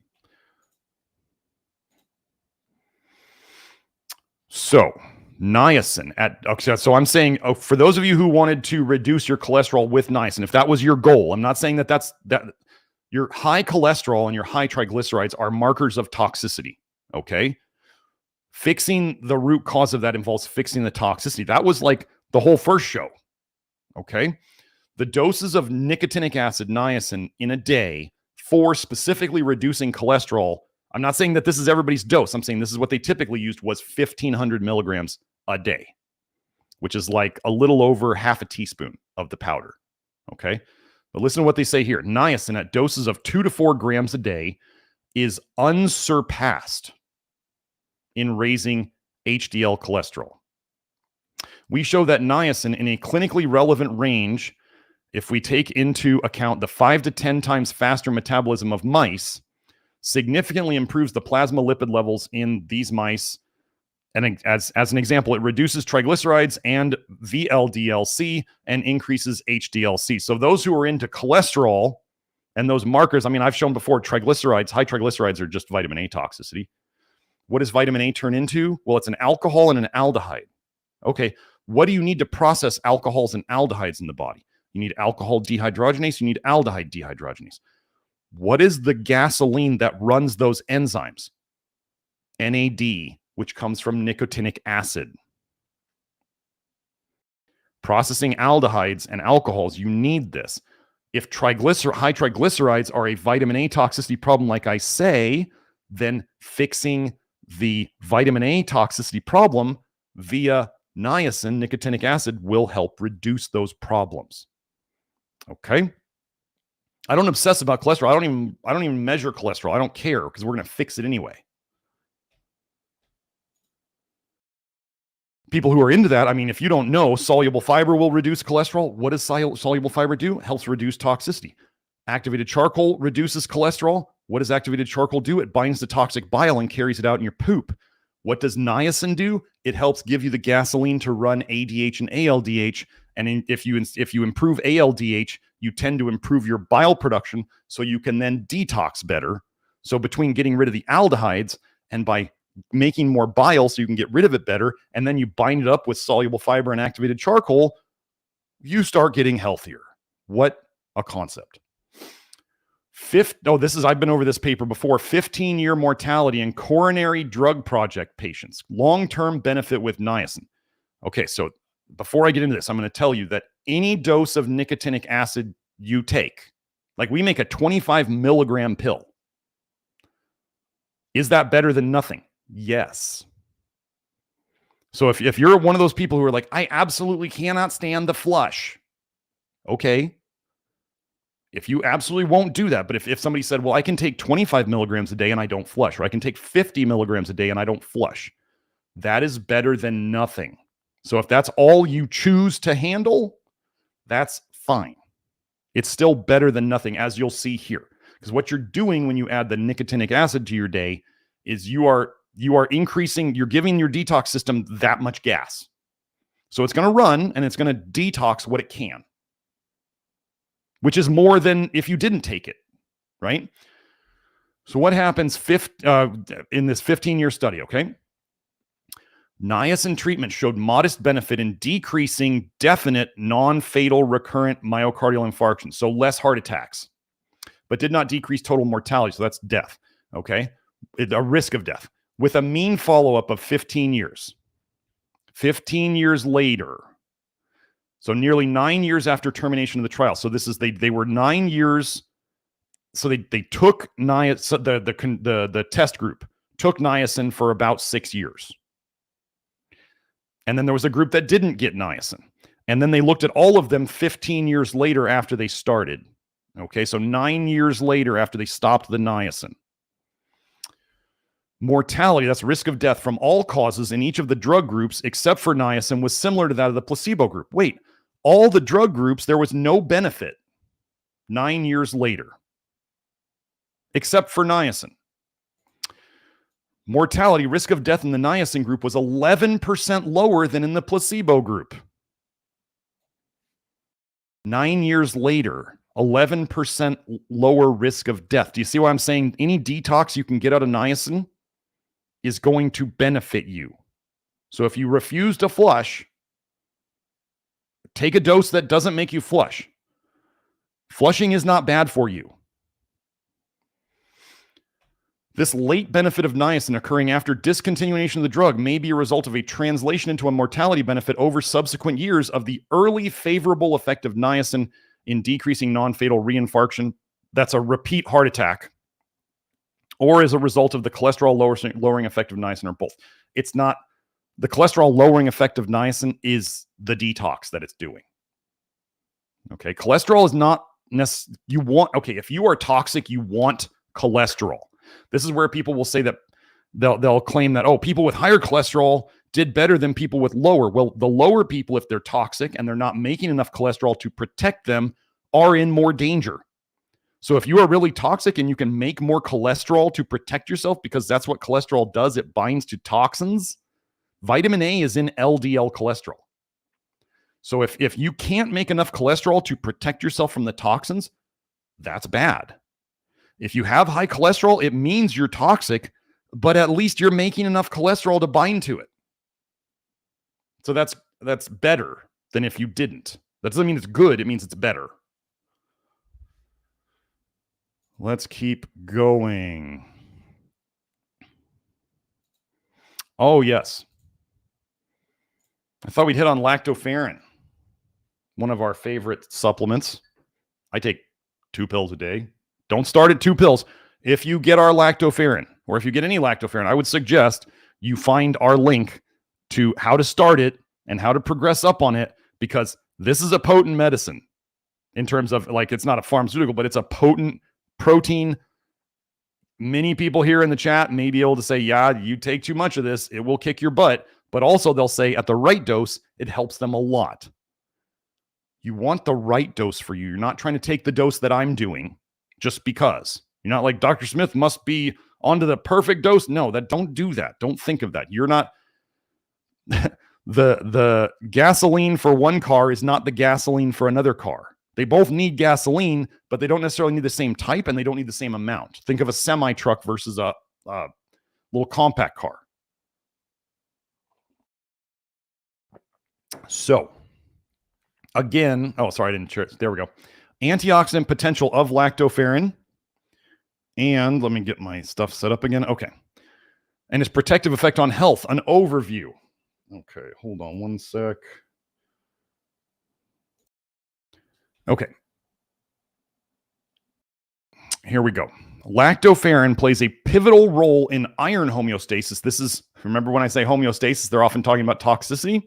So, niacin so I'm saying, for those of you who wanted to reduce your cholesterol with niacin, if that was your goal, I'm not saying that your high cholesterol and your high triglycerides are markers of toxicity. Okay. Fixing the root cause of that involves fixing the toxicity. That was like the whole first show. Okay. The doses of nicotinic acid, niacin, in a day for specifically reducing cholesterol. I'm not saying that this is everybody's dose. I'm saying this is what they typically used, was 1,500 milligrams a day, which is like a little over half a teaspoon of the powder. Okay. But listen to what they say here. Niacin at doses of 2 to 4 grams a day is unsurpassed in raising HDL cholesterol. We show that niacin in a clinically relevant range, if we take into account the 5 to 10 times faster metabolism of mice, significantly improves the plasma lipid levels in these mice. And as an example, it reduces triglycerides and VLDLC and increases HDLC. So those who are into cholesterol and those markers, I mean, I've shown before, triglycerides, high triglycerides are just vitamin A toxicity. What does vitamin A turn into? Well, it's an alcohol and an aldehyde. Okay, what do you need to process alcohols and aldehydes in the body? You need alcohol dehydrogenase, you need aldehyde dehydrogenase. What is the gasoline that runs those enzymes? NAD, which comes from nicotinic acid. Processing aldehydes and alcohols, you need this. If high triglycerides are a vitamin A toxicity problem, like I say, then fixing the vitamin A toxicity problem via niacin, nicotinic acid, will help reduce those problems. Okay? I don't obsess about cholesterol. I don't even measure cholesterol. I don't care, because we're going to fix it anyway. People who are into that, I mean, if you don't know, soluble fiber will reduce cholesterol. What does soluble fiber do? It helps reduce toxicity. Activated charcoal reduces cholesterol. What does activated charcoal do? It binds to toxic bile and carries it out in your poop. What does niacin do? It helps give you the gasoline to run ADH and ALDH. And if you improve ALDH, you tend to improve your bile production, so you can then detox better. So between getting rid of the aldehydes and by making more bile so you can get rid of it better, and then you bind it up with soluble fiber and activated charcoal, you start getting healthier. What a concept. I've been over this paper before. 15-year mortality in coronary drug project patients. Long-term benefit with niacin. Okay, so before I get into this, I'm going to tell you that any dose of nicotinic acid you take, like we make a 25 milligram pill. Is that better than nothing? Yes. So if you're one of those people who are like, I absolutely cannot stand the flush. Okay. If you absolutely won't do that, but if somebody said, well, I can take 25 milligrams a day and I don't flush, or I can take 50 milligrams a day and I don't flush, that is better than nothing. So if that's all you choose to handle, that's fine. It's still better than nothing, as you'll see here. Because what you're doing when you add the nicotinic acid to your day is you are increasing, you're giving your detox system that much gas. So it's going to run and it's going to detox what it can, which is more than if you didn't take it, right? So what happens in this 15-year study, okay? Niacin treatment showed modest benefit in decreasing definite non-fatal recurrent myocardial infarction, so less heart attacks, but did not decrease total mortality, so that's death, okay? A risk of death, with a mean follow-up of 15 years. 15 years later, so nearly 9 years after termination of the trial. So this is, they were 9 years, so they took niacin, the test group took niacin for about 6 years. And then there was a group that didn't get niacin. And then they looked at all of them 15 years later after they started. Okay, so 9 years later after they stopped the niacin. Mortality, that's risk of death from all causes in each of the drug groups except for niacin, was similar to that of the placebo group. Wait, all the drug groups, there was no benefit 9 years later, except for niacin. Mortality, risk of death in the niacin group was 11% lower than in the placebo group. 9 years later, 11% lower risk of death. Do you see why I'm saying any detox you can get out of niacin is going to benefit you? So if you refuse to flush, take a dose that doesn't make you flush. Flushing is not bad for you. This late benefit of niacin occurring after discontinuation of the drug may be a result of a translation into a mortality benefit over subsequent years of the early favorable effect of niacin in decreasing non-fatal reinfarction. That's a repeat heart attack, or as a result of the cholesterol lowering effect of niacin, or both. It's not the cholesterol lowering effect of niacin is the detox that it's doing. Okay, cholesterol is not necessarily, if you are toxic, you want cholesterol. This is where people will say that they'll claim that, oh, people with higher cholesterol did better than people with lower. Well, the lower people, if they're toxic and they're not making enough cholesterol to protect them, are in more danger. So if you are really toxic and you can make more cholesterol to protect yourself, because that's what cholesterol does, it binds to toxins. Vitamin A is in LDL cholesterol. So if you can't make enough cholesterol to protect yourself from the toxins, that's bad. If you have high cholesterol, it means you're toxic, but at least you're making enough cholesterol to bind to it. So that's better than if you didn't. That doesn't mean it's good. It means it's better. Let's keep going. Oh, yes. I thought we'd hit on lactoferrin, one of our favorite supplements. I take 2 pills a day. Don't start at 2 pills. If you get our lactoferrin, or if you get any lactoferrin, I would suggest you find our link to how to start it and how to progress up on it, because this is a potent medicine in terms of, like, it's not a pharmaceutical, but it's a potent protein. Many people here in the chat may be able to say, yeah, you take too much of this, it will kick your butt. But also they'll say at the right dose, it helps them a lot. You want the right dose for you. You're not trying to take the dose that I'm doing just because. You're not like, Dr. Smith must be onto the perfect dose. No, don't do that. Don't think of that. You're not the gasoline for one car is not the gasoline for another car. They both need gasoline, but they don't necessarily need the same type and they don't need the same amount. Think of a semi truck versus a little compact car. So again, oh, sorry, I didn't share it. There we go. Antioxidant potential of lactoferrin. And let me get my stuff set up again. Okay. And its protective effect on health, an overview. Okay, hold on one sec. Okay. Here we go. Lactoferrin plays a pivotal role in iron homeostasis. This is, remember when I say homeostasis, they're often talking about toxicity.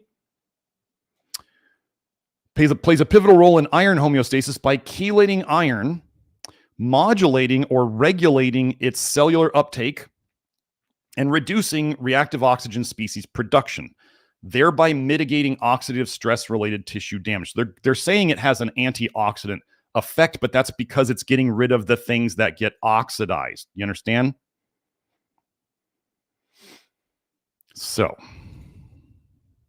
Plays a pivotal role in iron homeostasis by chelating iron, modulating or regulating its cellular uptake, and reducing reactive oxygen species production, thereby mitigating oxidative stress-related tissue damage. They're saying it has an antioxidant effect, but that's because it's getting rid of the things that get oxidized. You understand? So,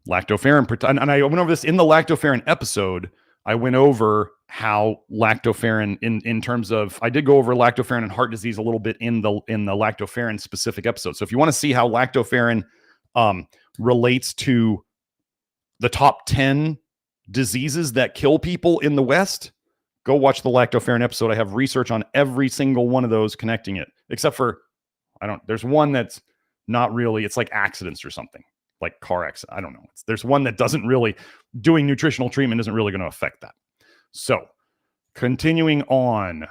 lactoferrin, and I went over this in the lactoferrin episode. I went over how lactoferrin in terms of, I did go over lactoferrin and heart disease a little bit in the lactoferrin specific episode. So if you want to see how lactoferrin relates to the top 10 diseases that kill people in the West, go watch the lactoferrin episode. I have research on every single one of those connecting it, except for, there's one that's not really, it's like accidents or something, like car accident. I don't know. There's one that doesn't really, doing nutritional treatment isn't really going to affect that. So continuing on,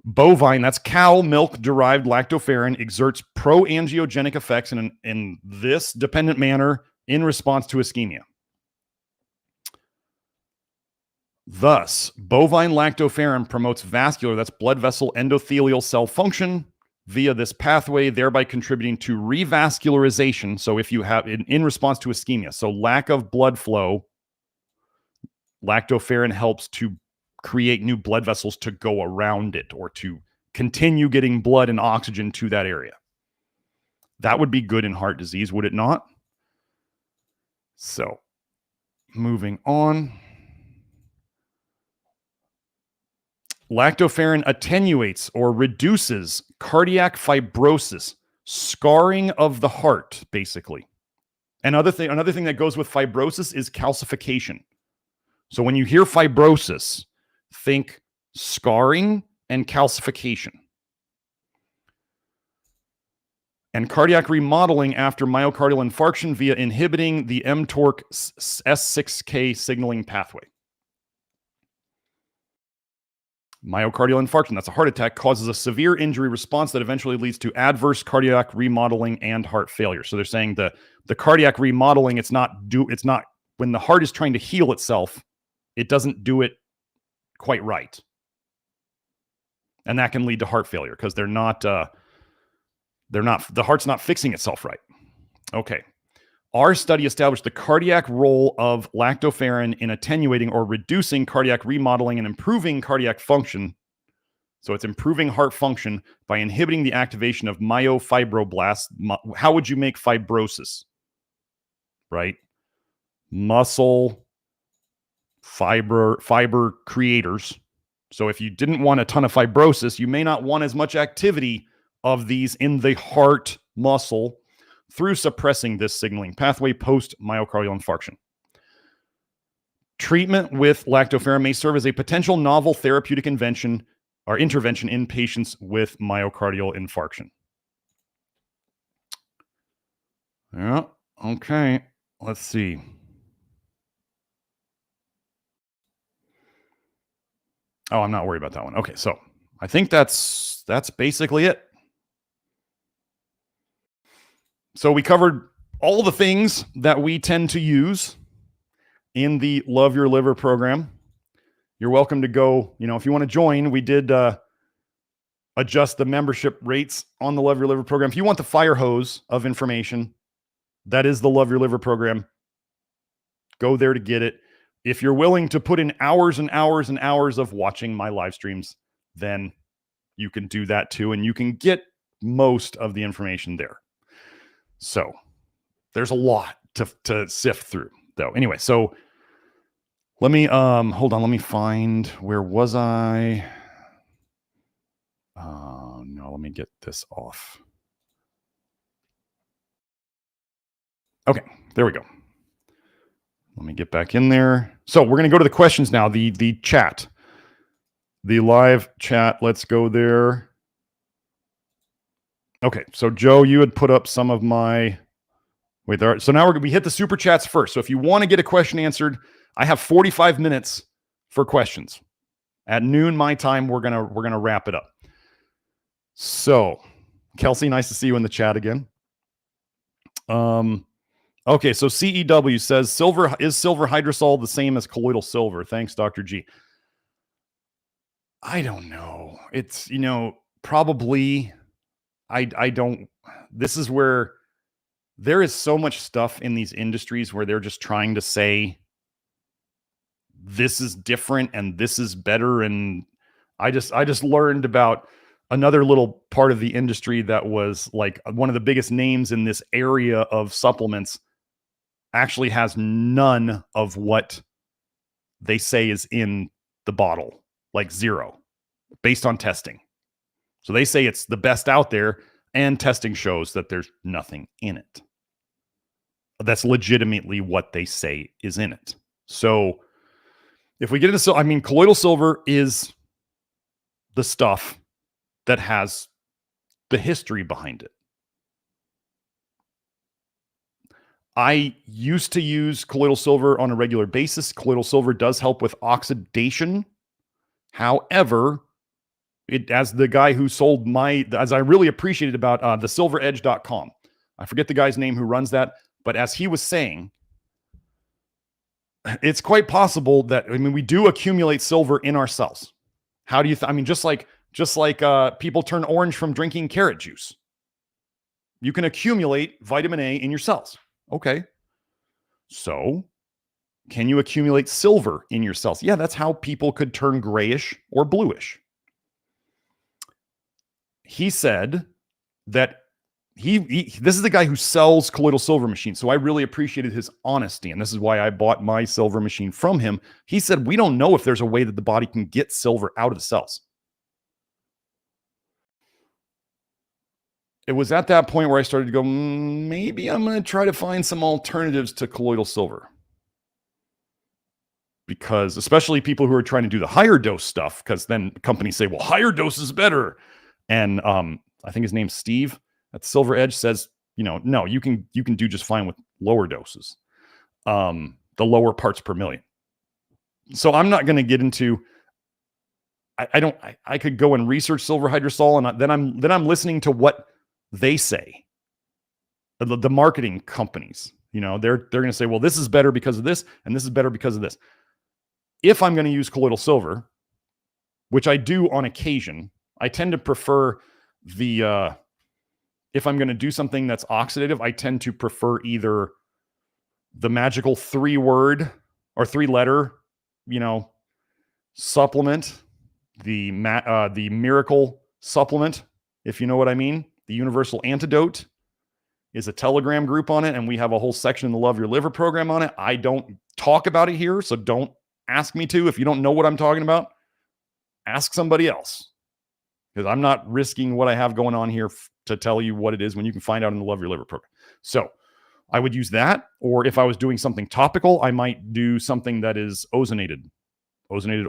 bovine, that's cow milk derived lactoferrin, exerts pro-angiogenic effects in this dependent manner in response to ischemia. Thus, bovine lactoferrin promotes vascular, that's blood vessel endothelial cell function via this pathway, thereby contributing to revascularization. So if you have, in response to ischemia, so lack of blood flow, lactoferrin helps to create new blood vessels to go around it or to continue getting blood and oxygen to that area. That would be good in heart disease, would it not? So, moving on. Lactoferrin attenuates or reduces cardiac fibrosis, scarring of the heart, basically. Another thing that goes with fibrosis is calcification. So when you hear fibrosis, think scarring and calcification. And cardiac remodeling after myocardial infarction via inhibiting the mTORC S6K signaling pathway. Myocardial infarction, that's a heart attack, causes a severe injury response that eventually leads to adverse cardiac remodeling and heart failure. So they're saying the cardiac remodeling, it's not when the heart is trying to heal itself, it doesn't do it quite right. And that can lead to heart failure because the heart's not fixing itself right. Okay. Our study established the cardiac role of lactoferrin in attenuating or reducing cardiac remodeling and improving cardiac function. So it's improving heart function by inhibiting the activation of myofibroblasts. How would you make fibrosis? Right? Muscle fiber creators. So if you didn't want a ton of fibrosis, you may not want as much activity of these in the heart muscle through suppressing this signaling pathway post-myocardial infarction. Treatment with lactoferrin may serve as a potential novel therapeutic intervention in patients with myocardial infarction. Yeah, okay. Let's see. Oh, I'm not worried about that one. Okay, so I think that's basically it. So we covered all the things that we tend to use in the Love Your Liver program. You're welcome to go, if you want to join, we did adjust the membership rates on the Love Your Liver program. If you want the fire hose of information, that is the Love Your Liver program. Go there to get it. If you're willing to put in hours and hours and hours of watching my live streams, then you can do that too, and you can get most of the information there. So there's a lot to sift through, though. Anyway, so let me hold on. Let me find, where was I? No, let me get this off. Okay, there we go. Let me get back in there. So we're going to go to the questions now. The chat, the live chat. Let's go there. Okay, so Joe, you had put up some of my. Wait, there. So now we hit the super chats first. So if you want to get a question answered, I have 45 minutes for questions. At noon my time, we're gonna wrap it up. So, Kelsey, nice to see you in the chat again. Okay, so CEW says is silver hydrosol the same as colloidal silver? Thanks, Dr. G. I don't know. It's probably. I don't. This is where there is so much stuff in these industries where they're just trying to say this is different and this is better. And I just learned about another little part of the industry that was like one of the biggest names in this area of supplements actually has none of what they say is in the bottle, like zero, based on testing. So they say it's the best out there, and testing shows that there's nothing in it. That's legitimately what they say is in it. So if we get into, colloidal silver is the stuff that has the history behind it. I used to use colloidal silver on a regular basis. Colloidal silver does help with oxidation. However, as the guy who sold as I really appreciated about thesilveredge.com. I forget the guy's name who runs that, but as he was saying, it's quite possible that, I mean, we do accumulate silver in our cells. How do you, I mean, just like people turn orange from drinking carrot juice. You can accumulate vitamin A in your cells. Okay. So can you accumulate silver in your cells? Yeah, that's how people could turn grayish or bluish. He said that this is the guy who sells colloidal silver machines. So I really appreciated his honesty. And this is why I bought my silver machine from him. He said, we don't know if there's a way that the body can get silver out of the cells. It was at that point where I started to go, maybe I'm going to try to find some alternatives to colloidal silver. Because especially people who are trying to do the higher dose stuff, because then companies say, well, higher dose is better. And I think his name's Steve at Silver Edge says, no, you can do just fine with lower doses, the lower parts per million. So I'm not going to get into, I could go and research silver hydrosol, and then I'm listening to what they say. The marketing companies, they're going to say, well, this is better because of this, and this is better because of this. If I'm going to use colloidal silver, which I do on occasion, I tend to prefer if I'm going to do something that's oxidative, I tend to prefer either the magical 3-word or 3-letter, supplement, the miracle supplement, if you know what I mean. The universal antidote is a Telegram group on it, and we have a whole section in the Love Your Liver program on it. I don't talk about it here, so don't ask me to. If you don't know what I'm talking about, ask somebody else, because I'm not risking what I have going on here to tell you what it is when you can find out in the Love Your Liver program. So I would use that, or if I was doing something topical, I might do something that is ozonated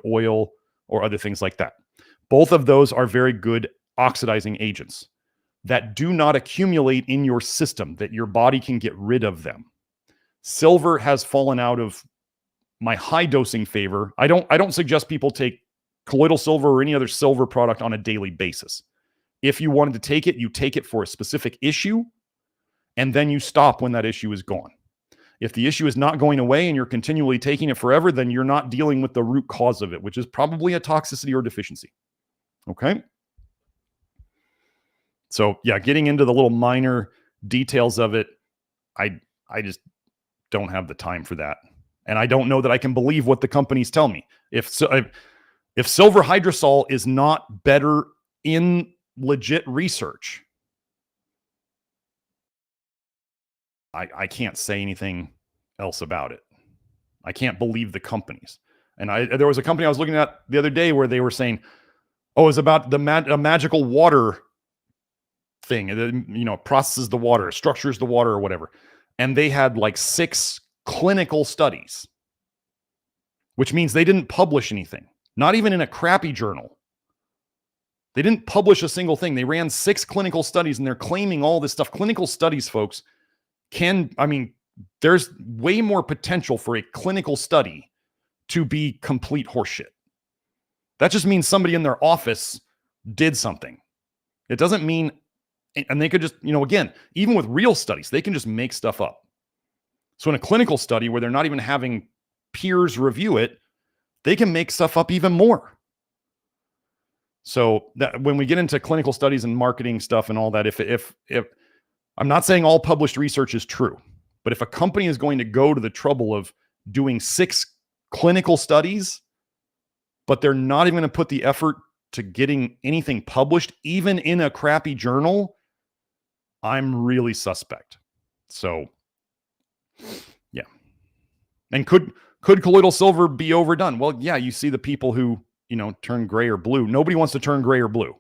oil or other things like that. Both of those are very good oxidizing agents that do not accumulate in your system, that your body can get rid of them. Silver has fallen out of my high dosing favor. I don't suggest people take colloidal silver or any other silver product on a daily basis. If you wanted to take it, you take it for a specific issue, and then you stop when that issue is gone. If the issue is not going away and you're continually taking it forever, then you're not dealing with the root cause of it, which is probably a toxicity or deficiency. Okay? So yeah, getting into the little minor details of it, I just don't have the time for that. And I don't know that I can believe what the companies tell me. If silver hydrosol is not better in legit research, I can't say anything else about it. I can't believe the companies. And there was a company I was looking at the other day where they were saying, oh, it's about a magical water thing. It processes the water, structures the water or whatever. And they had like 6 clinical studies, which means they didn't publish anything, not even in a crappy journal. They didn't publish a single thing. They ran 6 clinical studies, and they're claiming all this stuff. Clinical studies, folks, there's way more potential for a clinical study to be complete horseshit. That just means somebody in their office did something. It doesn't mean, and they could just, again, even with real studies, they can just make stuff up. So in a clinical study where they're not even having peers review it, they can make stuff up even more. So that when we get into clinical studies and marketing stuff and all that, if I'm not saying all published research is true, but if a company is going to go to the trouble of doing 6 clinical studies, but they're not even going to put the effort to getting anything published, even in a crappy journal, I'm really suspect. So, yeah. And could colloidal silver be overdone? Well, yeah, you see the people who, turn gray or blue. Nobody wants to turn gray or blue.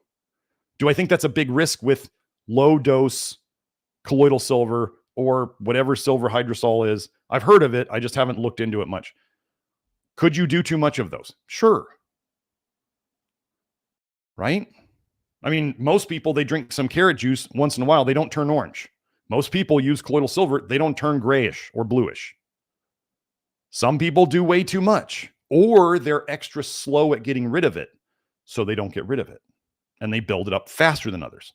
Do I think that's a big risk with low dose colloidal silver or whatever silver hydrosol is? I've heard of it. I just haven't looked into it much. Could you do too much of those? Sure. Right? I mean, most people, they drink some carrot juice once in a while. They don't turn orange. Most people use colloidal silver. They don't turn grayish or bluish. Some people do way too much, or they're extra slow at getting rid of it, so they don't get rid of it, and they build it up faster than others.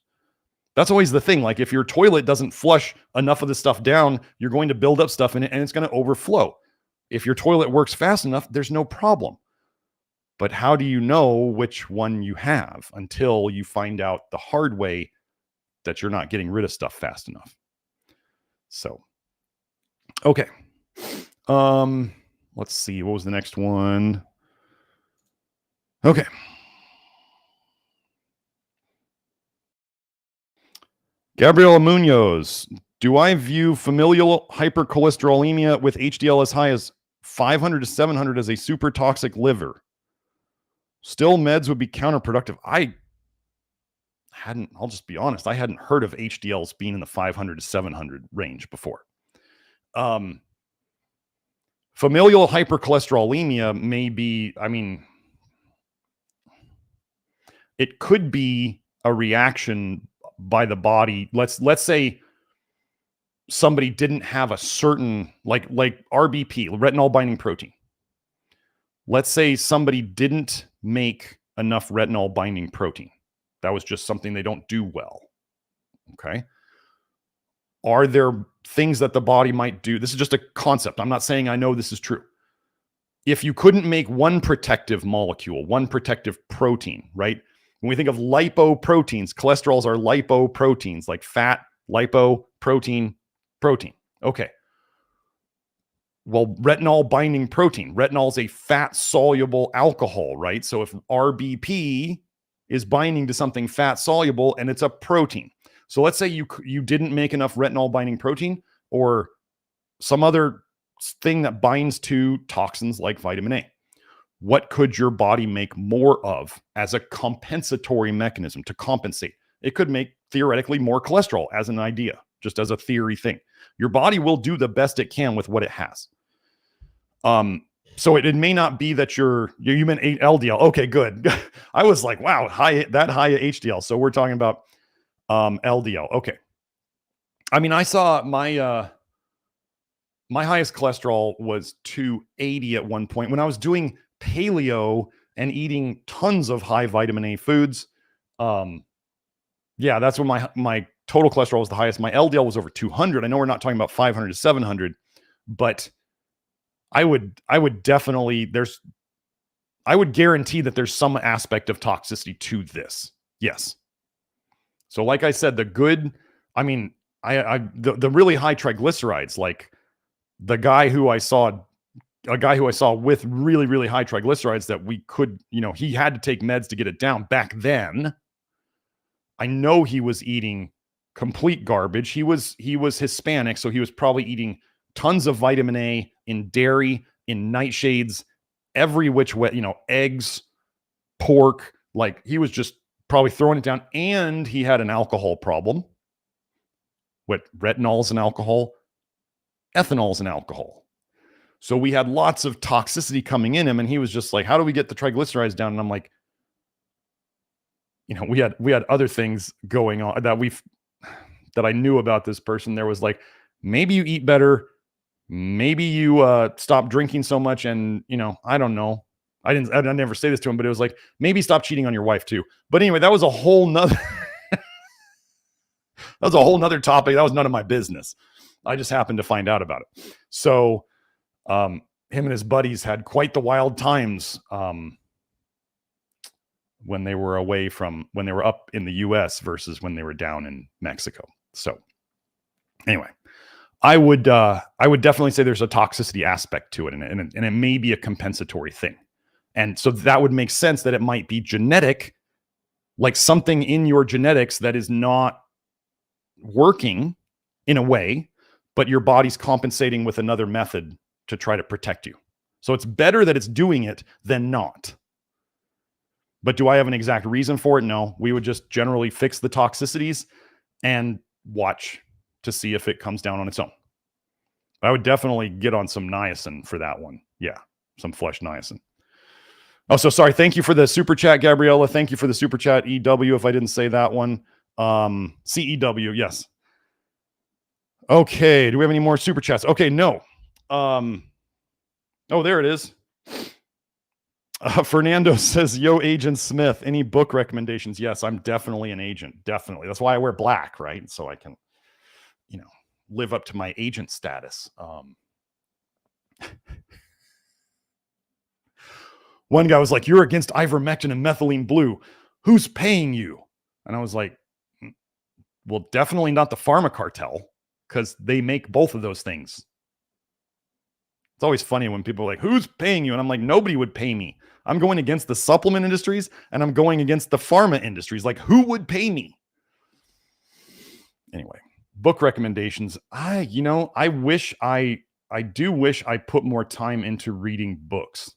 That's always the thing. Like if your toilet doesn't flush enough of the stuff down, you're going to build up stuff in it, and it's going to overflow. If your toilet works fast enough, there's no problem. But how do you know which one you have until you find out the hard way that you're not getting rid of stuff fast enough? So, okay. Let's see. What was the next one? Okay. Gabriela Munoz, do I view familial hypercholesterolemia with HDL as high as 500 to 700 as a super toxic liver? Still, meds would be counterproductive. I'll just be honest, I hadn't heard of HDLs being in the 500 to 700 range before. Familial hypercholesterolemia may be, it could be a reaction by the body. Let's say somebody didn't have a certain, like RBP, retinol binding protein. Let's say somebody didn't make enough retinol binding protein. That was just something they don't do well. Okay. Are there things that the body might do? This is just a concept. I'm not saying I know this is true. If you couldn't make one protective molecule, one protective protein, right? When we think of lipoproteins, cholesterols are lipoproteins, like fat, lipo, protein. Okay. Well, retinol binding protein. Retinol is a fat soluble alcohol, right? So if RBP is binding to something fat soluble and it's a protein. So let's say you didn't make enough retinol binding protein or some other thing that binds to toxins like vitamin A. What could your body make more of as a compensatory mechanism to compensate? It could make theoretically more cholesterol as an idea, just as a theory thing. Your body will do the best it can with what it has. So it may not be that you meant LDL. Okay, good. I was like, wow, that high HDL. So we're talking about LDL. Okay. I saw my highest cholesterol was 280 at one point when I was doing paleo and eating tons of high vitamin A foods. Yeah, that's when my total cholesterol was the highest. My LDL was over 200. I know we're not talking about 500 to 700, but I would definitely, I would guarantee that there's some aspect of toxicity to this. Yes. So like I said, the really high triglycerides, like the guy who I saw with really, really high triglycerides that we could, he had to take meds to get it down back then. I know he was eating complete garbage. He was Hispanic, so he was probably eating tons of vitamin A in dairy, in nightshades, every which way, eggs, pork. Like he was just probably throwing it down. And he had an alcohol problem. What retinol is an alcohol, ethanol is an alcohol. So we had lots of toxicity coming in him, and he was just like, "How do we get the triglycerides down?" And I'm like, we had other things going on that I knew about this person. There was like, maybe you eat better, maybe you stop drinking so much, and I don't know. I never say this to him, but it was like, maybe stop cheating on your wife too. But anyway, that was a whole nother topic. That was none of my business. I just happened to find out about it. So him and his buddies had quite the wild times when they were up in the US versus when they were down in Mexico. So anyway, I would definitely say there's a toxicity aspect to it, and it may be a compensatory thing. And so that would make sense that it might be genetic, like something in your genetics that is not working in a way, but your body's compensating with another method to try to protect you. So it's better that it's doing it than not. But do I have an exact reason for it? No. We would just generally fix the toxicities and watch to see if it comes down on its own. I would definitely get on some niacin for that one. Yeah, some flesh niacin. Oh, so sorry. Thank you for the super chat, Gabriella. Thank you for the super chat, EW, if I didn't say that one. CEW, yes. Okay, do we have any more super chats? Okay, no. Oh, there it is. Fernando says, yo, Agent Smith, any book recommendations? Yes, I'm definitely an agent. Definitely. That's why I wear black, right? So I can, live up to my agent status. One guy was like, "You're against ivermectin and methylene blue. Who's paying you?" And I was like, well, definitely not the pharma cartel, because they make both of those things. It's always funny when people are like, "Who's paying you?" And I'm like, nobody would pay me. I'm going against the supplement industries and I'm going against the pharma industries. Like, who would pay me? Anyway, book recommendations. I do wish I put more time into reading books.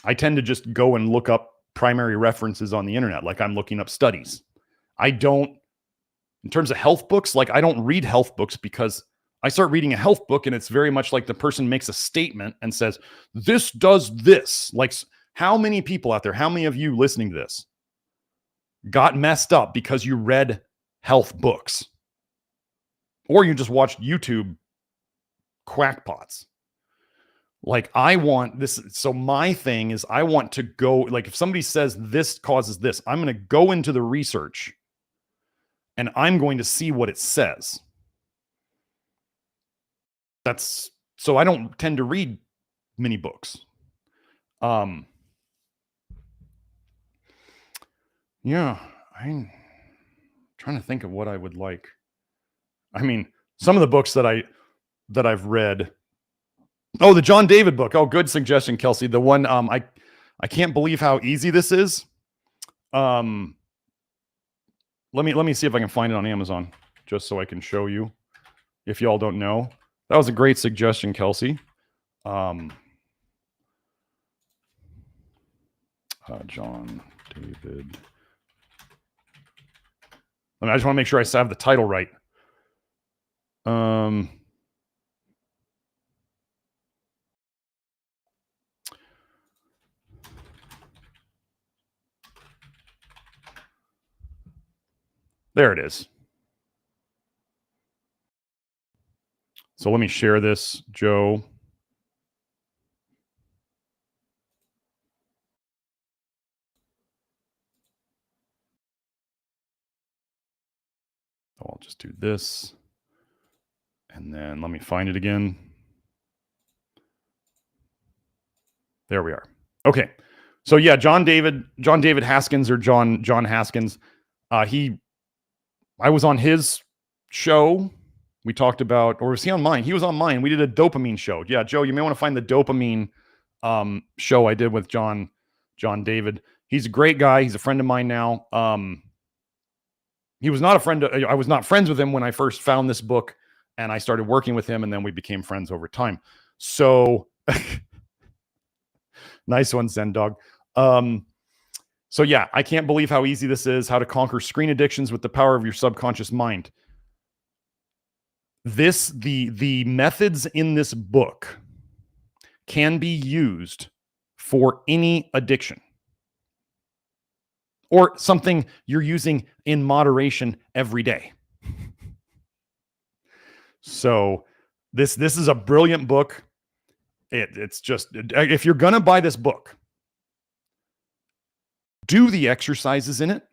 I tend to just go and look up primary references on the internet, like I'm looking up studies. I don't, in terms of health books, like I don't read health books because I start reading a health book and it's very much like the person makes a statement and says, this does this. Like, how many people out there, how many of you listening to this got messed up because you read health books? Or you just watched YouTube crackpots? Like, I want this. So my thing is, I want to go, like, if somebody says this causes this, I'm going to go into the research and I'm going to see what it says. That's so I don't tend to read many books. Yeah, I'm trying to think of what I would like. I mean, some of the books that I've read. Oh, the John David book. Oh, good suggestion, Kelsey. The one I can't believe how easy this is. Let me see if I can find it on Amazon, just so I can show you. If y'all don't know, that was a great suggestion, Kelsey. John David. I just want to make sure I have the title right. There it is. So let me share this, Joe. So I'll just do this. And then let me find it again. There we are. Okay. So yeah, John David Haskins, or John Haskins. I was on his show. We talked about, or was he on mine? He was on mine. We did a dopamine show. Yeah, Joe, you may want to find the dopamine show I did with John David. He's a great guy. He's a friend of mine now. He was not a friend. I was not friends with him when I first found this book, and I started working with him, and then we became friends over time. So nice one, Zen Dog. So yeah, I can't believe how easy this is. How to conquer screen addictions with the power of your subconscious mind. The methods in this book can be used for any addiction or something you're using in moderation every day. So this is a brilliant book. It's just, if you're going to buy this book, do the exercises in it.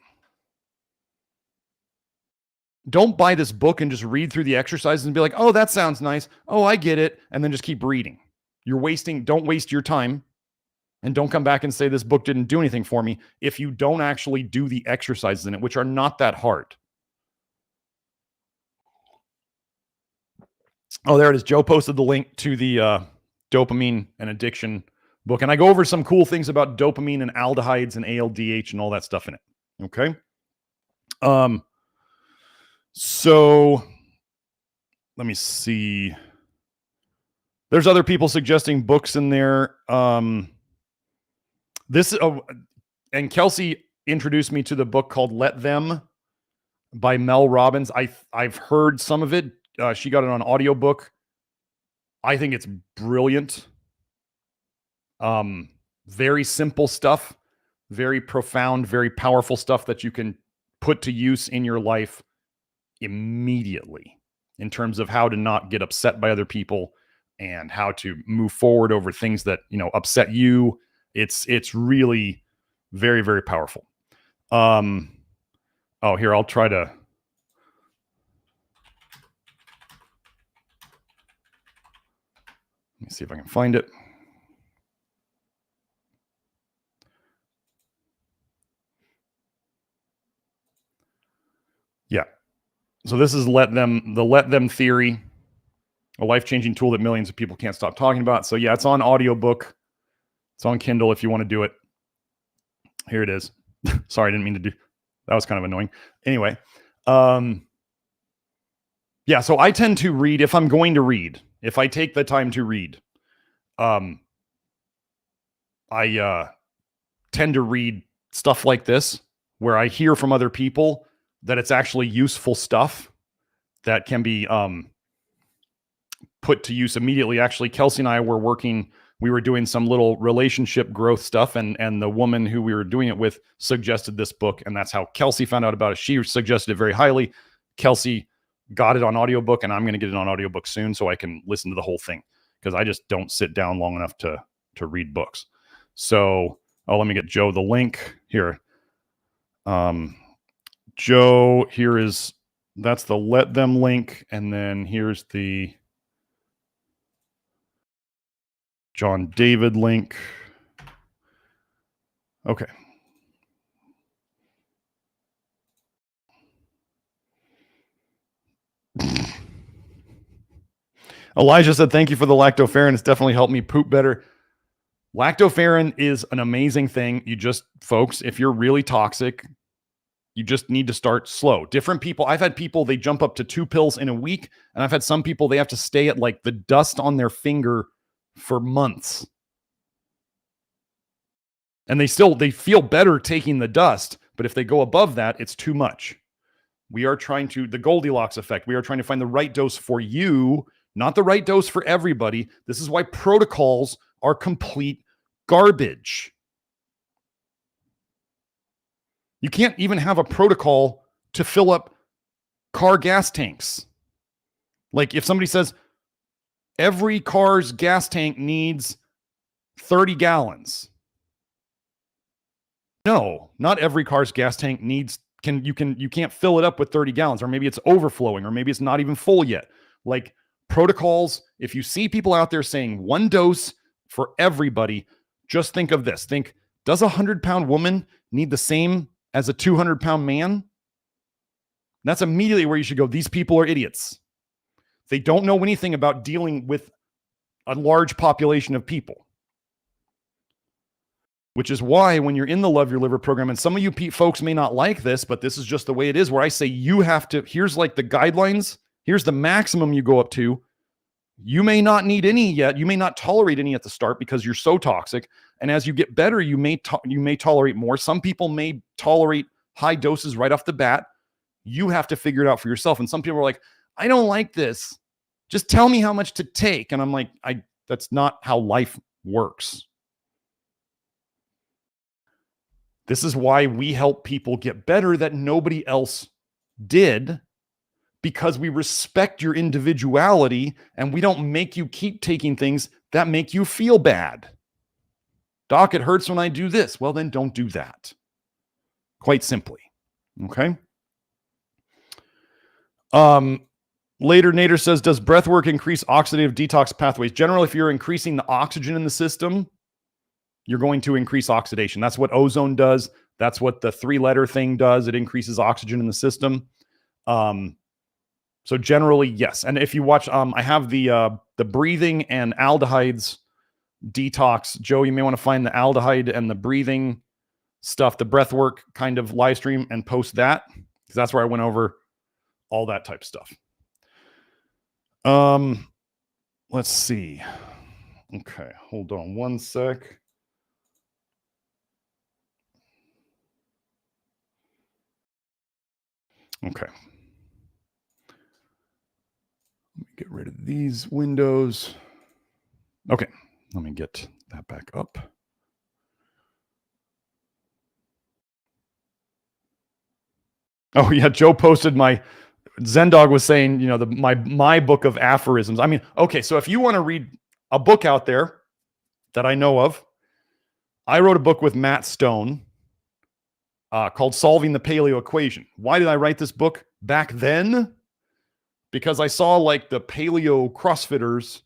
Don't buy this book and just read through the exercises and be like, oh, that sounds nice. Oh, I get it. And then just keep reading. Don't waste your time. And don't come back and say this book didn't do anything for me if you don't actually do the exercises in it, which are not that hard. Oh, there it is. Joe posted the link to the dopamine and addiction book. And I go over some cool things about dopamine and aldehydes and ALDH and all that stuff in it. Okay. So let me see. There's other people suggesting books in there. And Kelsey introduced me to the book called Let Them by Mel Robbins. I've heard some of it. She got it on audiobook. I think it's brilliant. Very simple stuff, very profound, very powerful stuff that you can put to use in your life immediately in terms of how to not get upset by other people and how to move forward over things that, upset you. It's really very, very powerful. Here, I'll try to. Let me see if I can find it. So this is the let them theory, a life-changing tool that millions of people can't stop talking about. So yeah, it's on audiobook. It's on Kindle if you want to do it. Here it is. Sorry, I didn't mean to do that. Was kind of annoying. Anyway, yeah, so I tend to read if I'm going to read, if I take the time to read. I tend to read stuff like this, where I hear from other people that it's actually useful stuff that can be put to use immediately. Actually, Kelsey and I were we were doing some little relationship growth stuff, and the woman who we were doing it with suggested this book, and that's how Kelsey found out about it. She suggested it very highly. Kelsey got it on audiobook, and I'm going to get it on audiobook soon so I can listen to the whole thing, because I just don't sit down long enough to read books. So, let me get Joe the link here. Joe, that's the let them link, and then here's the John David link. Okay. Elijah said, thank you for the lactoferrin. It's definitely helped me poop better. Lactoferrin is an amazing thing. Folks, if you're really toxic, you just need to start slow. Different people, I've had people, they jump up to 2 pills in a week, and I've had some people, they have to stay at like the dust on their finger for months. And they feel better taking the dust, but if they go above that, it's too much. We are trying to, the Goldilocks effect, we are trying to find the right dose for you, not the right dose for everybody. This is why protocols are complete garbage. You can't even have a protocol to fill up car gas tanks. Like if somebody says every car's gas tank needs 30 gallons. No, not every car's gas tank you can't fill it up with 30 gallons, or maybe it's overflowing, or maybe it's not even full yet. Like protocols, if you see people out there saying one dose for everybody, just think of this. Does a 100-pound woman need the same as a 200-pound man? That's immediately where you should go. These people are idiots. They don't know anything about dealing with a large population of people. Which is why when you're in the Love Your Liver program, and some of you folks may not like this, but this is just the way it is, where I say you have to, here's like the guidelines, here's the maximum you go up to. You may not need any yet. You may not tolerate any at the start because you're so toxic. And as you get better, you may tolerate more. Some people may tolerate high doses right off the bat. You have to figure it out for yourself. And some people are like, I don't like this. Just tell me how much to take. And I'm like, that's not how life works. This is why we help people get better that nobody else did, because we respect your individuality and we don't make you keep taking things that make you feel bad. Doc, it hurts when I do this. Well, then don't do that. Quite simply. Okay. Later, Nader says, does breath work increase oxidative detox pathways? Generally, if you're increasing the oxygen in the system, you're going to increase oxidation. That's what ozone does. That's what the 3-letter thing does. It increases oxygen in the system. So generally, yes. And if you watch, I have the breathing and aldehydes detox. Joe, you may want to find the aldehyde and the breathing stuff, the breath work kind of live stream, and post that, because that's where I went over all that type of stuff. Let's see. Okay, hold on one sec. Okay. Let me get rid of these windows. Okay, let me get that back up. Oh yeah, Joe posted my Zendog was saying, you know, my book of aphorisms. I mean, okay, so if you want to read a book out there that I know of, I wrote a book with Matt Stone called Solving the Paleo Equation. Why did I write this book back then? Because I saw like the paleo CrossFitters,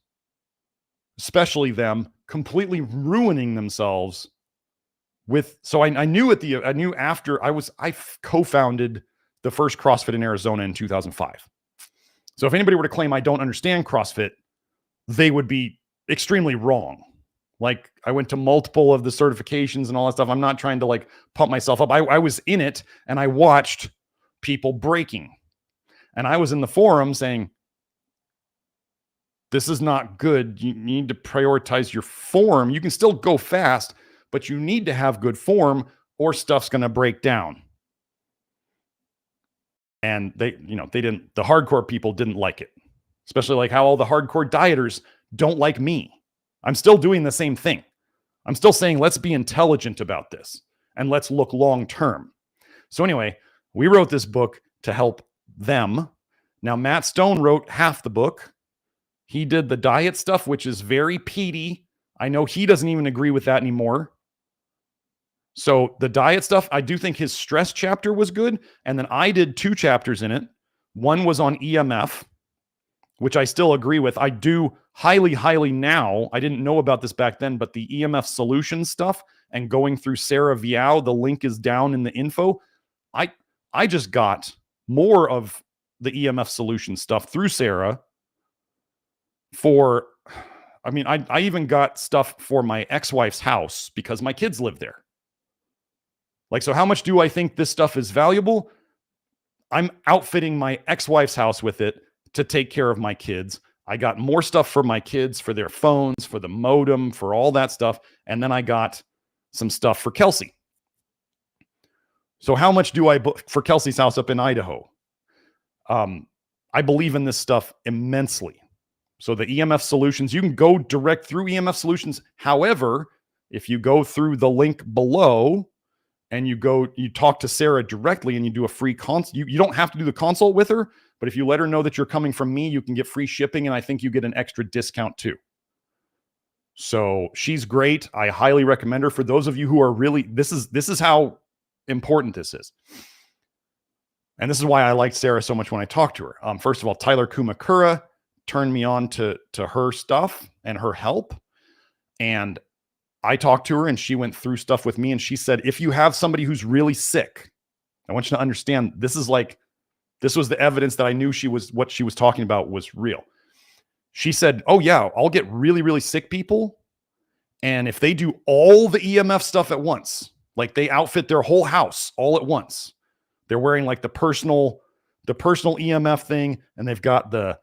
especially them, completely ruining themselves with, so I knew after I co-founded the first CrossFit in Arizona in 2005. So if anybody were to claim I don't understand CrossFit, they would be extremely wrong. Like, I went to multiple of the certifications and all that stuff. I'm not trying to like pump myself up. I was in it and I watched people breaking. And I was in the forum saying, this is not good. You need to prioritize your form. You can still go fast, but you need to have good form or stuff's going to break down. And they didn't, the hardcore people didn't like it, especially like how all the hardcore dieters don't like me. I'm still doing the same thing. I'm still saying, let's be intelligent about this and let's look long-term. So anyway, we wrote this book to help them. Now, Matt Stone wrote half the book. He did the diet stuff, which is very peaty. I know he doesn't even agree with that anymore. So the diet stuff, I do think his stress chapter was good. And then I did 2 chapters in it. One was on EMF, which I still agree with. I do highly now. I didn't know about this back then, but the EMF solution stuff and going through Sarah Viau, the link is down in the info. I just got more of the EMF solution stuff through Sarah I even got stuff for my ex-wife's house because my kids live there. Like, so how much do I think this stuff is valuable? I'm outfitting my ex-wife's house with it to take care of my kids. I got more stuff for my kids, for their phones, for the modem, for all that stuff. And then I got some stuff for Kelsey. So how much do I book for Kelsey's house up in Idaho? I believe in this stuff immensely. So the EMF solutions, you can go direct through EMF solutions. However, if you go through the link below and you talk to Sarah directly and you do a free consult, you don't have to do the consult with her, but if you let her know that you're coming from me, you can get free shipping. And I think you get an extra discount too. So she's great. I highly recommend her for those of you who are really, this is how important this is. And this is why I liked Sarah so much when I talked to her. First of all, Tyler Kumakura turned me on to her stuff and her help. And I talked to her and she went through stuff with me. And she said, if you have somebody who's really sick, I want you to understand, this was the evidence that I knew what she was talking about was real. She said, oh yeah, I'll get really, really sick people. And if they do all the EMF stuff at once, like they outfit their whole house all at once, they're wearing like the personal EMF thing. And they've got the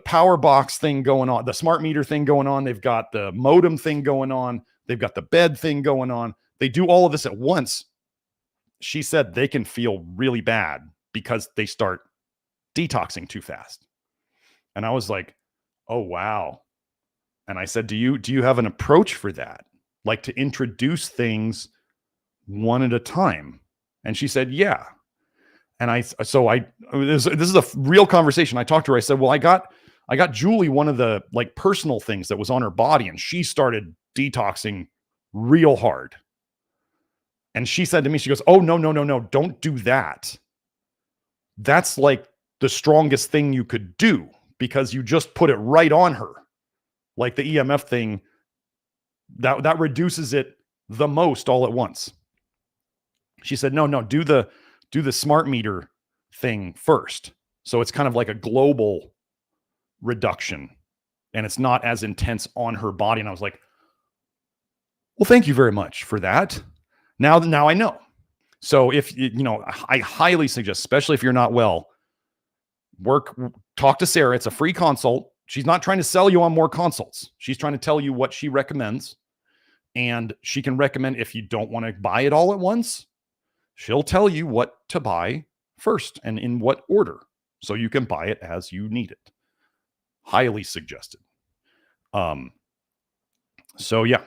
power box thing going on, the smart meter thing going on. They've got the modem thing going on. They've got the bed thing going on. They do all of this at once. She said they can feel really bad because they start detoxing too fast. And I was like, oh, wow. And I said, do you have an approach for that? Like to introduce things one at a time? And she said, yeah. And this is a real conversation. I talked to her. I said, well, I got Julie one of the like personal things that was on her body, and she started detoxing real hard. And she said to me, she goes, oh, no, don't do that. That's like the strongest thing you could do because you just put it right on her. Like the EMF thing, that reduces it the most all at once. She said, no, do the smart meter thing first. So it's kind of like a global reduction and it's not as intense on her body. And I was like, well, thank you very much for that. Now I know. So if I highly suggest, especially if you're not well, talk to Sarah. It's a free consult. She's not trying to sell you on more consults. She's trying to tell you what she recommends. And she can recommend if you don't want to buy it all at once, she'll tell you what to buy first and in what order. So you can buy it as you need it. Highly suggested. So yeah.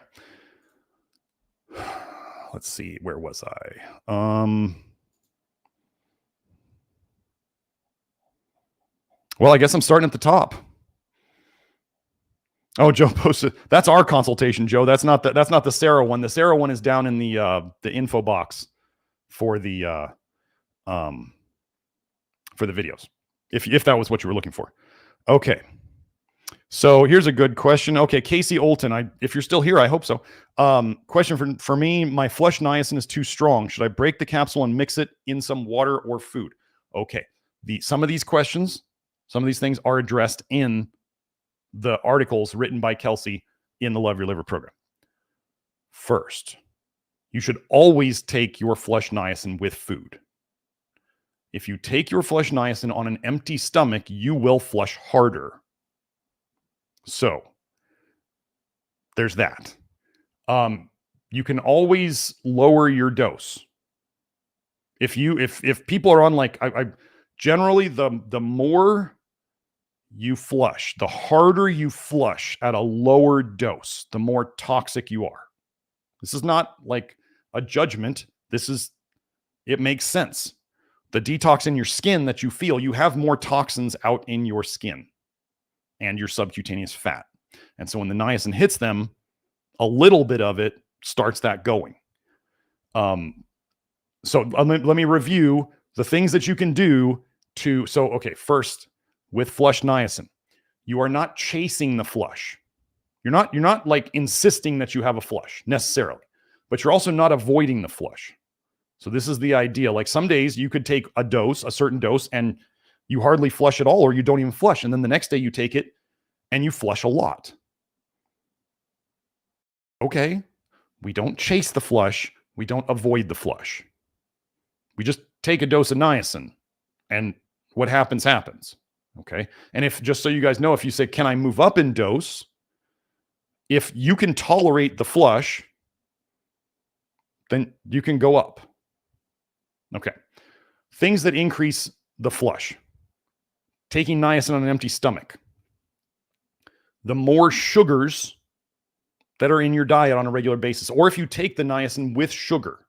Let's see, where was I? Well, I guess I'm starting at the top. Oh, Joe posted, that's our consultation, Joe. That's not the Sarah one. The Sarah one is down in the info box for the videos. If that was what you were looking for. Okay. So here's a good question. Okay, Casey Olton, if you're still here, I hope so. Question for me, my flush niacin is too strong. Should I break the capsule and mix it in some water or food? Okay, some of these questions, some of these things are addressed in the articles written by Kelsey in the Love Your Liver program. First, you should always take your flush niacin with food. If you take your flush niacin on an empty stomach, you will flush harder. So there's that. You can always lower your dose. If people are on like, I generally the more you flush, the harder you flush at a lower dose, the more toxic you are. This is not like a judgment. It makes sense. The detox in your skin that you feel, you have more toxins out in your skin and your subcutaneous fat. And so when the niacin hits them, a little bit of it starts that going. So let me review the things that you can do first, with flush niacin, you are not chasing the flush. You're not like insisting that you have a flush necessarily, but you're also not avoiding the flush. So this is the idea. Like some days you could take a certain dose, and you hardly flush at all, or you don't even flush. And then the next day you take it and you flush a lot. Okay. We don't chase the flush. We don't avoid the flush. We just take a dose of niacin, and what happens, happens. Okay. And just so you guys know, if you say, can I move up in dose? If you can tolerate the flush, then you can go up. Okay. Things that increase the flush. Taking niacin on an empty stomach. The more sugars that are in your diet on a regular basis, or if you take the niacin with sugar,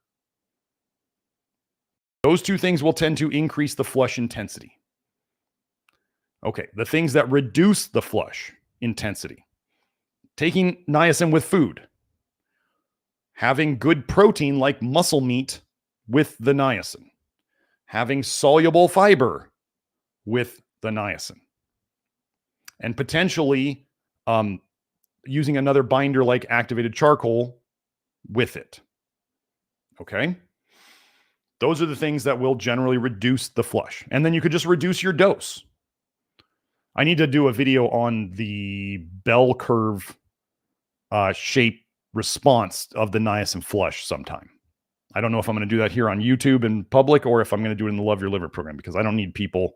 those two things will tend to increase the flush intensity. Okay, the things that reduce the flush intensity. Taking niacin with food. Having good protein like muscle meat with the niacin. Having soluble fiber with the niacin. And potentially using another binder like activated charcoal with it. Okay? Those are the things that will generally reduce the flush. And then you could just reduce your dose. I need to do a video on the bell curve shape response of the niacin flush sometime. I don't know if I'm going to do that here on YouTube in public, or if I'm going to do it in the Love Your Liver program, because I don't need people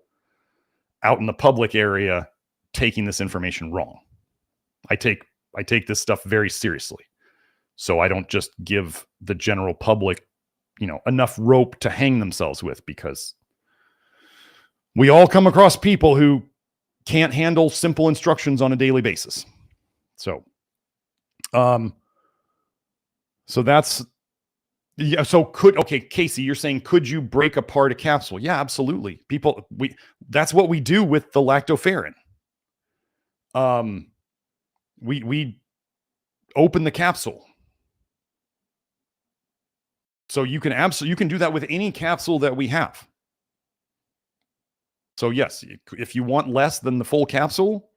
out in the public area taking this information wrong. I take this stuff very seriously. So I don't just give the general public, enough rope to hang themselves with, because we all come across people who can't handle simple instructions on a daily basis. So, that's, yeah. So Casey, you're saying, could you break apart a capsule? Yeah, absolutely. That's what we do with the lactoferrin. We open the capsule. So you can do that with any capsule that we have. So yes, if you want less than the full capsule,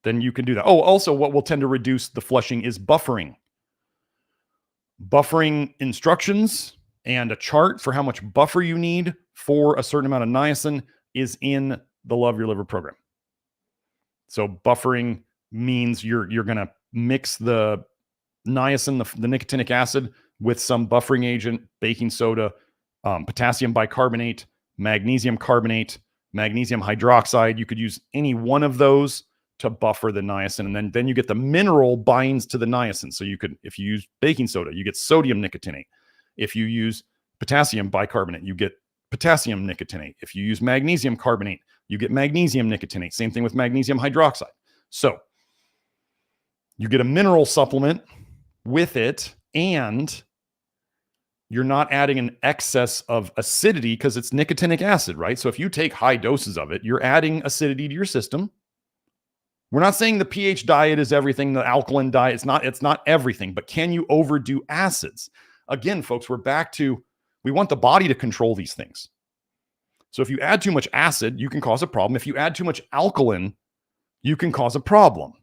then you can do that. Oh, also what will tend to reduce the flushing is buffering. Buffering instructions and a chart for how much buffer you need for a certain amount of niacin is in the Love Your Liver program. So buffering means you're going to mix the niacin, the nicotinic acid, with some buffering agent, baking soda, potassium bicarbonate, magnesium carbonate, magnesium hydroxide. You could use any one of those to buffer the niacin. And then you get the mineral binds to the niacin. So if you use baking soda, you get sodium nicotinate. If you use potassium bicarbonate, you get potassium nicotinate. If you use magnesium carbonate, you get magnesium nicotinate. Same thing with magnesium hydroxide. So you get a mineral supplement with it, and you're not adding an excess of acidity because it's nicotinic acid, right? So if you take high doses of it, you're adding acidity to your system. We're not saying the pH diet is everything, the alkaline diet. It's not everything, but can you overdo acids? Again, folks, we're back to, we want the body to control these things. So if you add too much acid, you can cause a problem. If you add too much alkaline, you can cause a problem.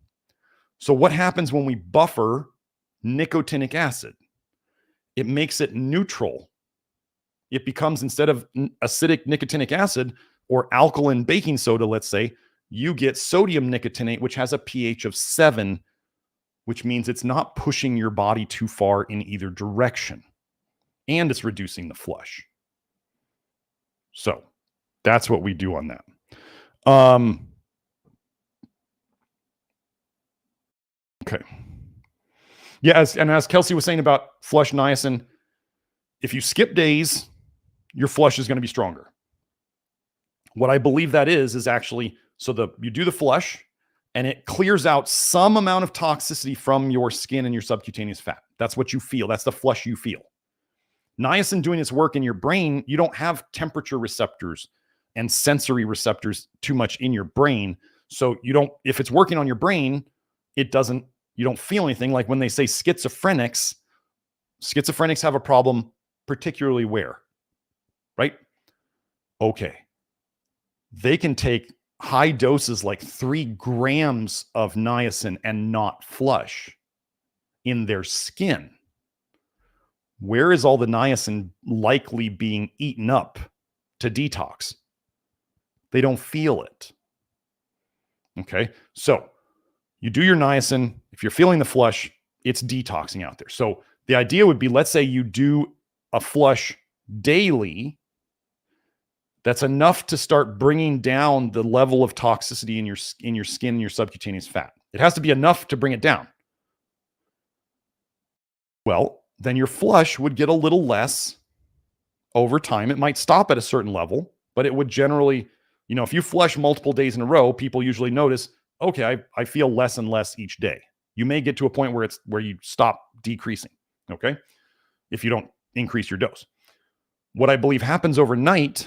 So what happens when we buffer nicotinic acid? It makes it neutral. It becomes, instead of acidic nicotinic acid or alkaline baking soda, let's say, you get sodium nicotinate, which has a pH of 7, which means it's not pushing your body too far in either direction. And it's reducing the flush. So that's what we do on that. Okay. Yeah, as Kelsey was saying about flush niacin, if you skip days, your flush is going to be stronger. What I believe that is actually, you do the flush and it clears out some amount of toxicity from your skin and your subcutaneous fat. That's what you feel. That's the flush you feel. Niacin doing its work in your brain, you don't have temperature receptors and sensory receptors too much in your brain. So if it's working on your brain, you don't feel anything. Like when they say schizophrenics have a problem, particularly where, right? Okay. They can take high doses like 3 grams of niacin and not flush in their skin. Where is all the niacin likely being eaten up to detox? They don't feel it. Okay. So you do your niacin. If you're feeling the flush, it's detoxing out there. So the idea would be, let's say you do a flush daily. That's enough to start bringing down the level of toxicity in your skin and your subcutaneous fat. It has to be enough to bring it down. Well, then your flush would get a little less over time. It might stop at a certain level, but it would generally, if you flush multiple days in a row, people usually notice, okay, I feel less and less each day. You may get to a point where you stop decreasing, okay? If you don't increase your dose. What I believe happens overnight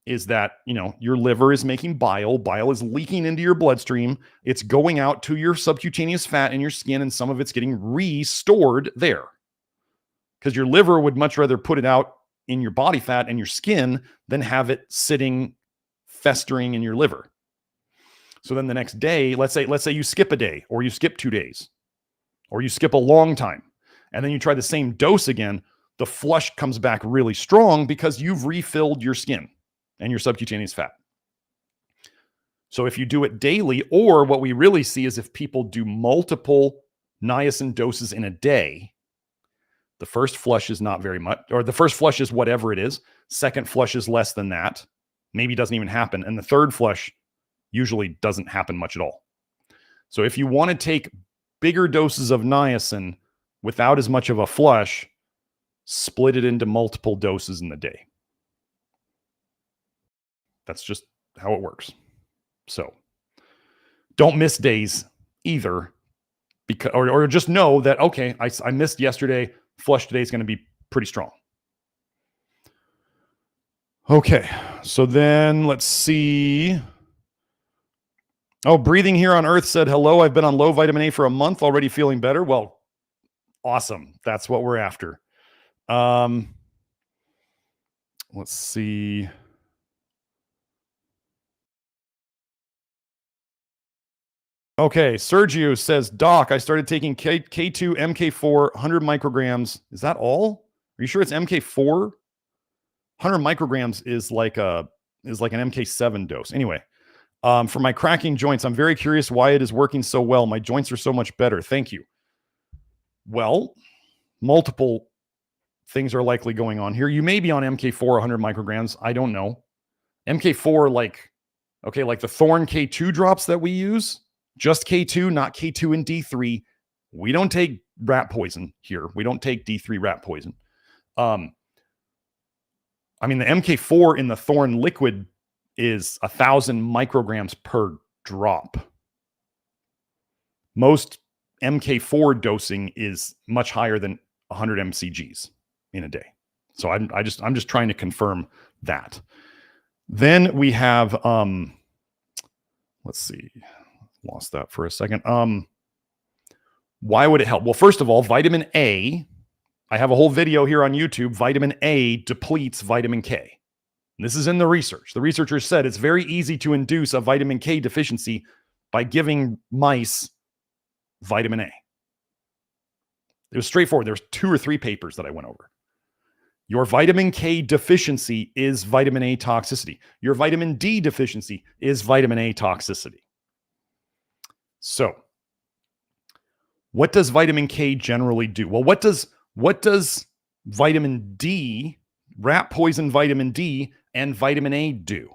is that, your liver is making bile. Bile is leaking into your bloodstream. It's going out to your subcutaneous fat in your skin, and some of it's getting restored there. Because your liver would much rather put it out in your body fat and your skin than have it sitting, festering in your liver. So then the next day, let's say you skip a day, or you skip 2 days, or you skip a long time, and then you try the same dose again, the flush comes back really strong because you've refilled your skin and your subcutaneous fat. So if you do it daily, or what we really see is if people do multiple niacin doses in a day, the first flush is not very much, or the first flush is whatever it is. Second flush is less than that. Maybe doesn't even happen. And the third flush usually doesn't happen much at all. So if you want to take bigger doses of niacin without as much of a flush, split it into multiple doses in the day. That's just how it works. So don't miss days either, because or just know that, okay, I missed yesterday. Flush today is going to be pretty strong. Okay, so then let's see. Oh, Breathing Here on Earth said, hello, I've been on low vitamin A for a month, already feeling better. Well, awesome. That's what we're after. Let's see. Okay, Sergio says, Doc, I started taking K2 MK4 100 micrograms. Is that all? Are you sure it's MK4? 100 micrograms is like an MK7 dose. Anyway, for my cracking joints, I'm very curious why it is working so well. My joints are so much better. Thank you. Well, multiple things are likely going on here. You may be on MK4 100 micrograms. I don't know. MK4, like the Thorn K2 drops that we use, just K2, not K2 and D3. We don't take rat poison here. We don't take D3 rat poison. The MK4 in the Thorn liquid is 1,000 micrograms per drop. Most MK4 dosing is much higher than 100 mcgs in a day. So I'm just trying to confirm that. Then we have, let's see, lost that for a second. Why would it help? Well, first of all, vitamin A, I have a whole video here on YouTube. Vitamin A depletes vitamin K. And this is in the research. The researchers said it's very easy to induce a vitamin K deficiency by giving mice vitamin A. It was straightforward. There was 2 or 3 papers that I went over. Your vitamin K deficiency is vitamin A toxicity. Your vitamin D deficiency is vitamin A toxicity. So, what does vitamin K generally do? Well, what does vitamin D, rat poison vitamin D, and vitamin A do?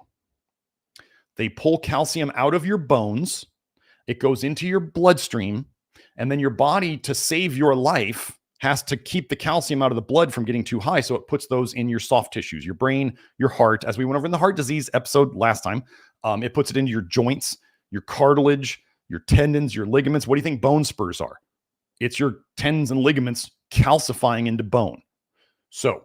They pull calcium out of your bones. It goes into your bloodstream, and then your body, to save your life, has to keep the calcium out of the blood from getting too high. So it puts those in your soft tissues, your brain, your heart. As we went over in the heart disease episode last time, it puts it into your joints, your cartilage, your tendons, your ligaments. What do you think bone spurs are? It's your tendons and ligaments calcifying into bone. So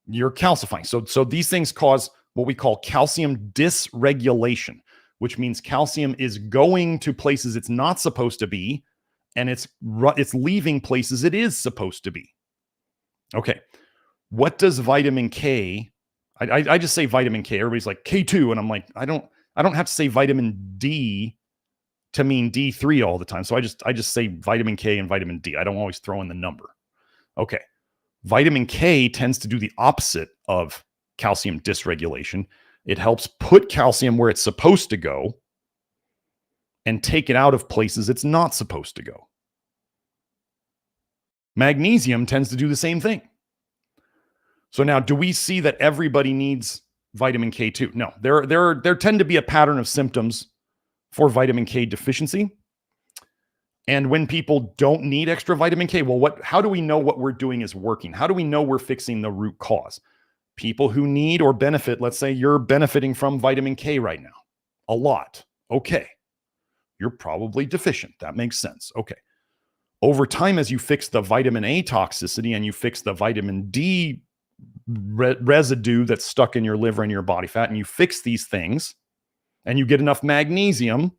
you're calcifying. So these things cause what we call calcium dysregulation, which means calcium is going to places it's not supposed to be, and it's leaving places it is supposed to be. Okay, what does vitamin K? I just say vitamin K. Everybody's like K2, and I'm like, I don't have to say vitamin D to mean D3 all the time. So I just say vitamin K and vitamin D. I don't always throw in the number. Okay, vitamin K tends to do the opposite of calcium dysregulation. It helps put calcium where it's supposed to go and take it out of places it's not supposed to go. Magnesium tends to do the same thing. So now, do we see that everybody needs vitamin K2? No, there tend to be a pattern of symptoms for vitamin K deficiency. And when people don't need extra vitamin K, well, how do we know what we're doing is working? How do we know we're fixing the root cause? People who need or benefit, let's say you're benefiting from vitamin K right now, a lot. Okay. You're probably deficient. That makes sense. Okay. Over time, as you fix the vitamin A toxicity and you fix the vitamin D residue that's stuck in your liver and your body fat, and you fix these things, and you get enough magnesium,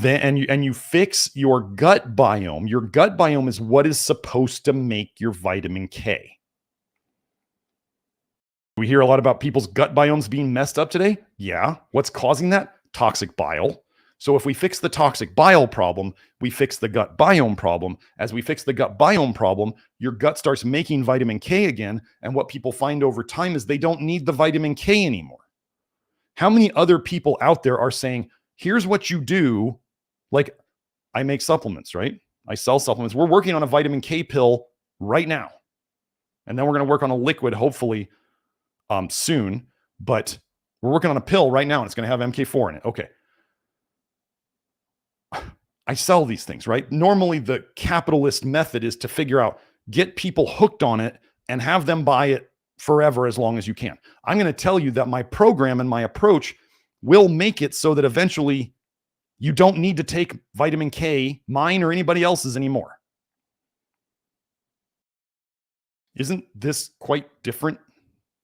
then and you fix your gut biome. Your gut biome is what is supposed to make your vitamin K. We hear a lot about people's gut biomes being messed up today. Yeah. What's causing that? Toxic bile. So if we fix the toxic bile problem, we fix the gut biome problem. As we fix the gut biome problem, your gut starts making vitamin K again. And what people find over time is they don't need the vitamin K anymore. How many other people out there are saying, here's what you do? Like, I make supplements, right? I sell supplements. We're working on a vitamin K pill right now. And then we're going to work on a liquid, hopefully soon. But we're working on a pill right now, and it's going to have MK4 in it. Okay. I sell these things, right? Normally, the capitalist method is to figure out, get people hooked on it and have them buy it forever as long as you can. I'm going to tell you that my program and my approach will make it so that eventually you don't need to take vitamin K, mine or anybody else's anymore. Isn't this quite different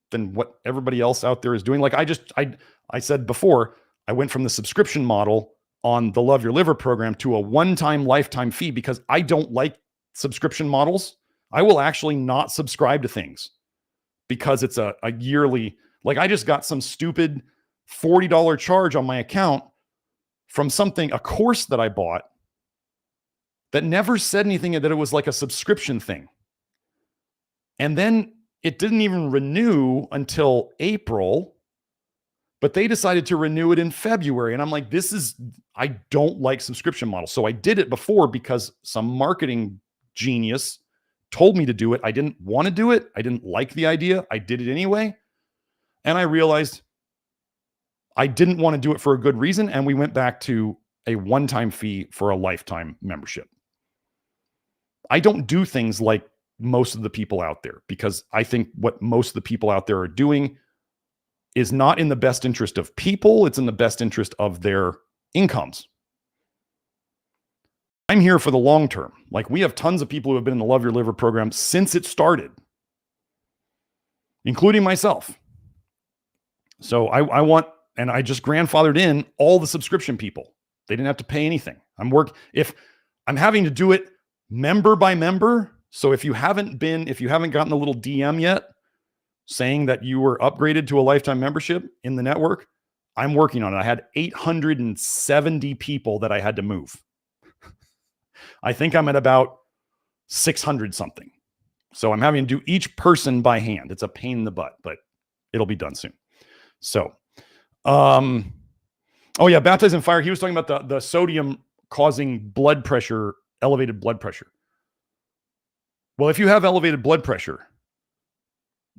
than what everybody else out there is doing? Like I said before, I went from the subscription model on the Love Your Liver program to a one-time lifetime fee because I don't like subscription models. I will actually not subscribe to things because it's a yearly, like I just got some stupid $40 charge on my account from a course that I bought that never said anything, that it was like a subscription thing. And then it didn't even renew until April, but they decided to renew it in February. And I'm like, I don't like subscription models. So I did it before because some marketing genius told me to do it. I didn't want to do it. I didn't like the idea. I did it anyway. And I realized I didn't want to do it for a good reason. And we went back to a one-time fee for a lifetime membership. I don't do things like most of the people out there because I think what most of the people out there are doing is not in the best interest of people. It's in the best interest of their incomes. I'm here for the long term. Like, we have tons of people who have been in the Love Your Liver program since it started, including myself. So I want, and I just grandfathered in all the subscription people. They didn't have to pay anything. If I'm having to do it member by member. So if you haven't gotten the little DM yet saying that you were upgraded to a lifetime membership in the network, I'm working on it. I had 870 people that I had to move. I think I'm at about 600 something. So I'm having to do each person by hand. It's a pain in the butt, but it'll be done soon. So, oh yeah, baptized in fire. He was talking about the sodium causing blood pressure, elevated blood pressure. Well, if you have elevated blood pressure,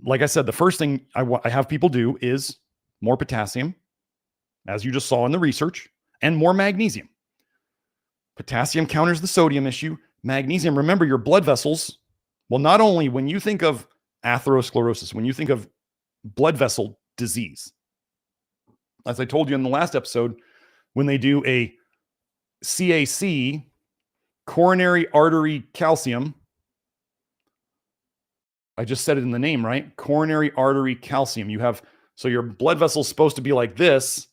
like I said, the first thing I have people do is more potassium, as you just saw in the research, and more magnesium. Potassium counters the sodium issue. Magnesium, remember your blood vessels. Well, not only when you think of atherosclerosis, when you think of blood vessel disease, as I told you in the last episode, when they do a CAC, coronary artery calcium, I just said it in the name, right? Coronary artery calcium. You have, so your blood vessel's supposed to be like this,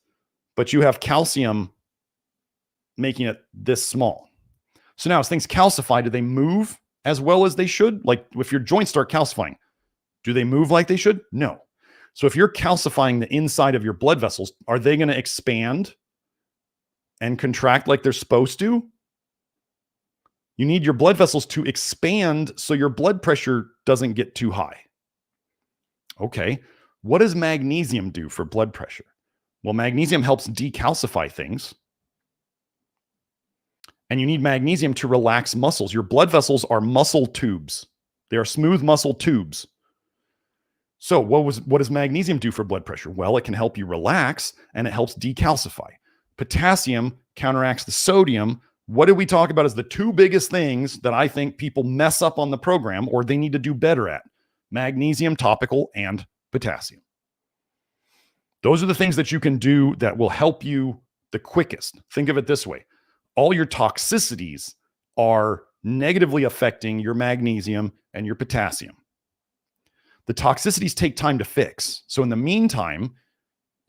but you have calcium making it this small. So now as things calcify, do they move as well as they should? Like if your joints start calcifying, do they move like they should? No. So if you're calcifying the inside of your blood vessels, are they going to expand and contract like they're supposed to? You need your blood vessels to expand so your blood pressure doesn't get too high. Okay, what does magnesium do for blood pressure? Well, magnesium helps decalcify things. And you need magnesium to relax muscles. Your blood vessels are muscle tubes. They are smooth muscle tubes. So what does magnesium do for blood pressure? Well, it can help you relax and it helps decalcify. Potassium counteracts the sodium. What did we talk about as the two biggest things that I think people mess up on the program or they need to do better at? Magnesium, topical, and potassium. Those are the things that you can do that will help you the quickest. Think of it this way. All your toxicities are negatively affecting your magnesium and your potassium. The toxicities take time to fix. So in the meantime,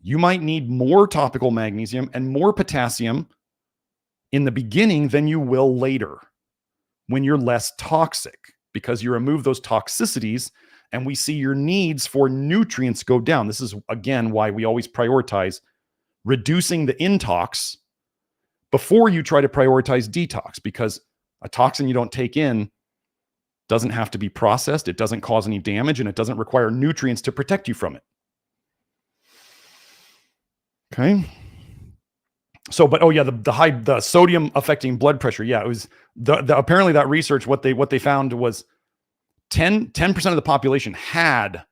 you might need more topical magnesium and more potassium in the beginning than you will later when you're less toxic, because you remove those toxicities and we see your needs for nutrients go down. This is, again, why we always prioritize reducing the intox before you try to prioritize detox, because a toxin you don't take in doesn't have to be processed, it doesn't cause any damage, and it doesn't require nutrients to protect you from it. Okay. So, but oh yeah, the sodium affecting blood pressure. Yeah, it was apparently that research, what they found was 10% of the population had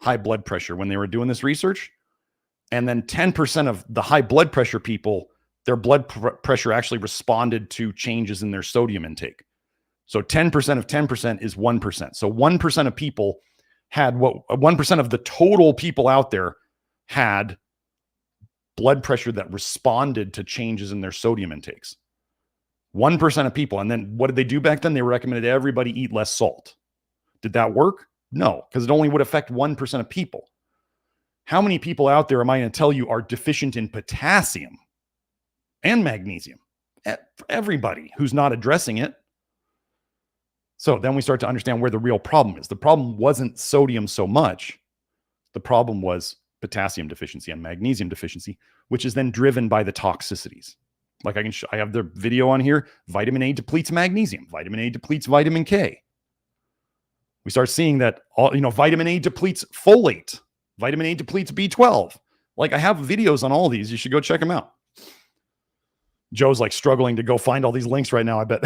high blood pressure when they were doing this research. And then 10% of the high blood pressure people, their blood pressure actually responded to changes in their sodium intake. So 10% of 10% is 1%. So 1% of people had 1% of the total people out there had blood pressure that responded to changes in their sodium intakes. 1% of people. And then what did they do back then? They recommended everybody eat less salt. Did that work? No, because it only would affect 1% of people. How many people out there am I going to tell you are deficient in potassium and magnesium? Everybody who's not addressing it. So then we start to understand where the real problem is. The problem wasn't sodium so much. The problem was potassium deficiency and magnesium deficiency, which is then driven by the toxicities. Like I have the video on here. Vitamin A depletes magnesium. Vitamin A depletes vitamin K. We start seeing that vitamin A depletes folate. Vitamin A depletes B12. Like I have videos on all these. You should go check them out. Joe's like struggling to go find all these links right now, I bet.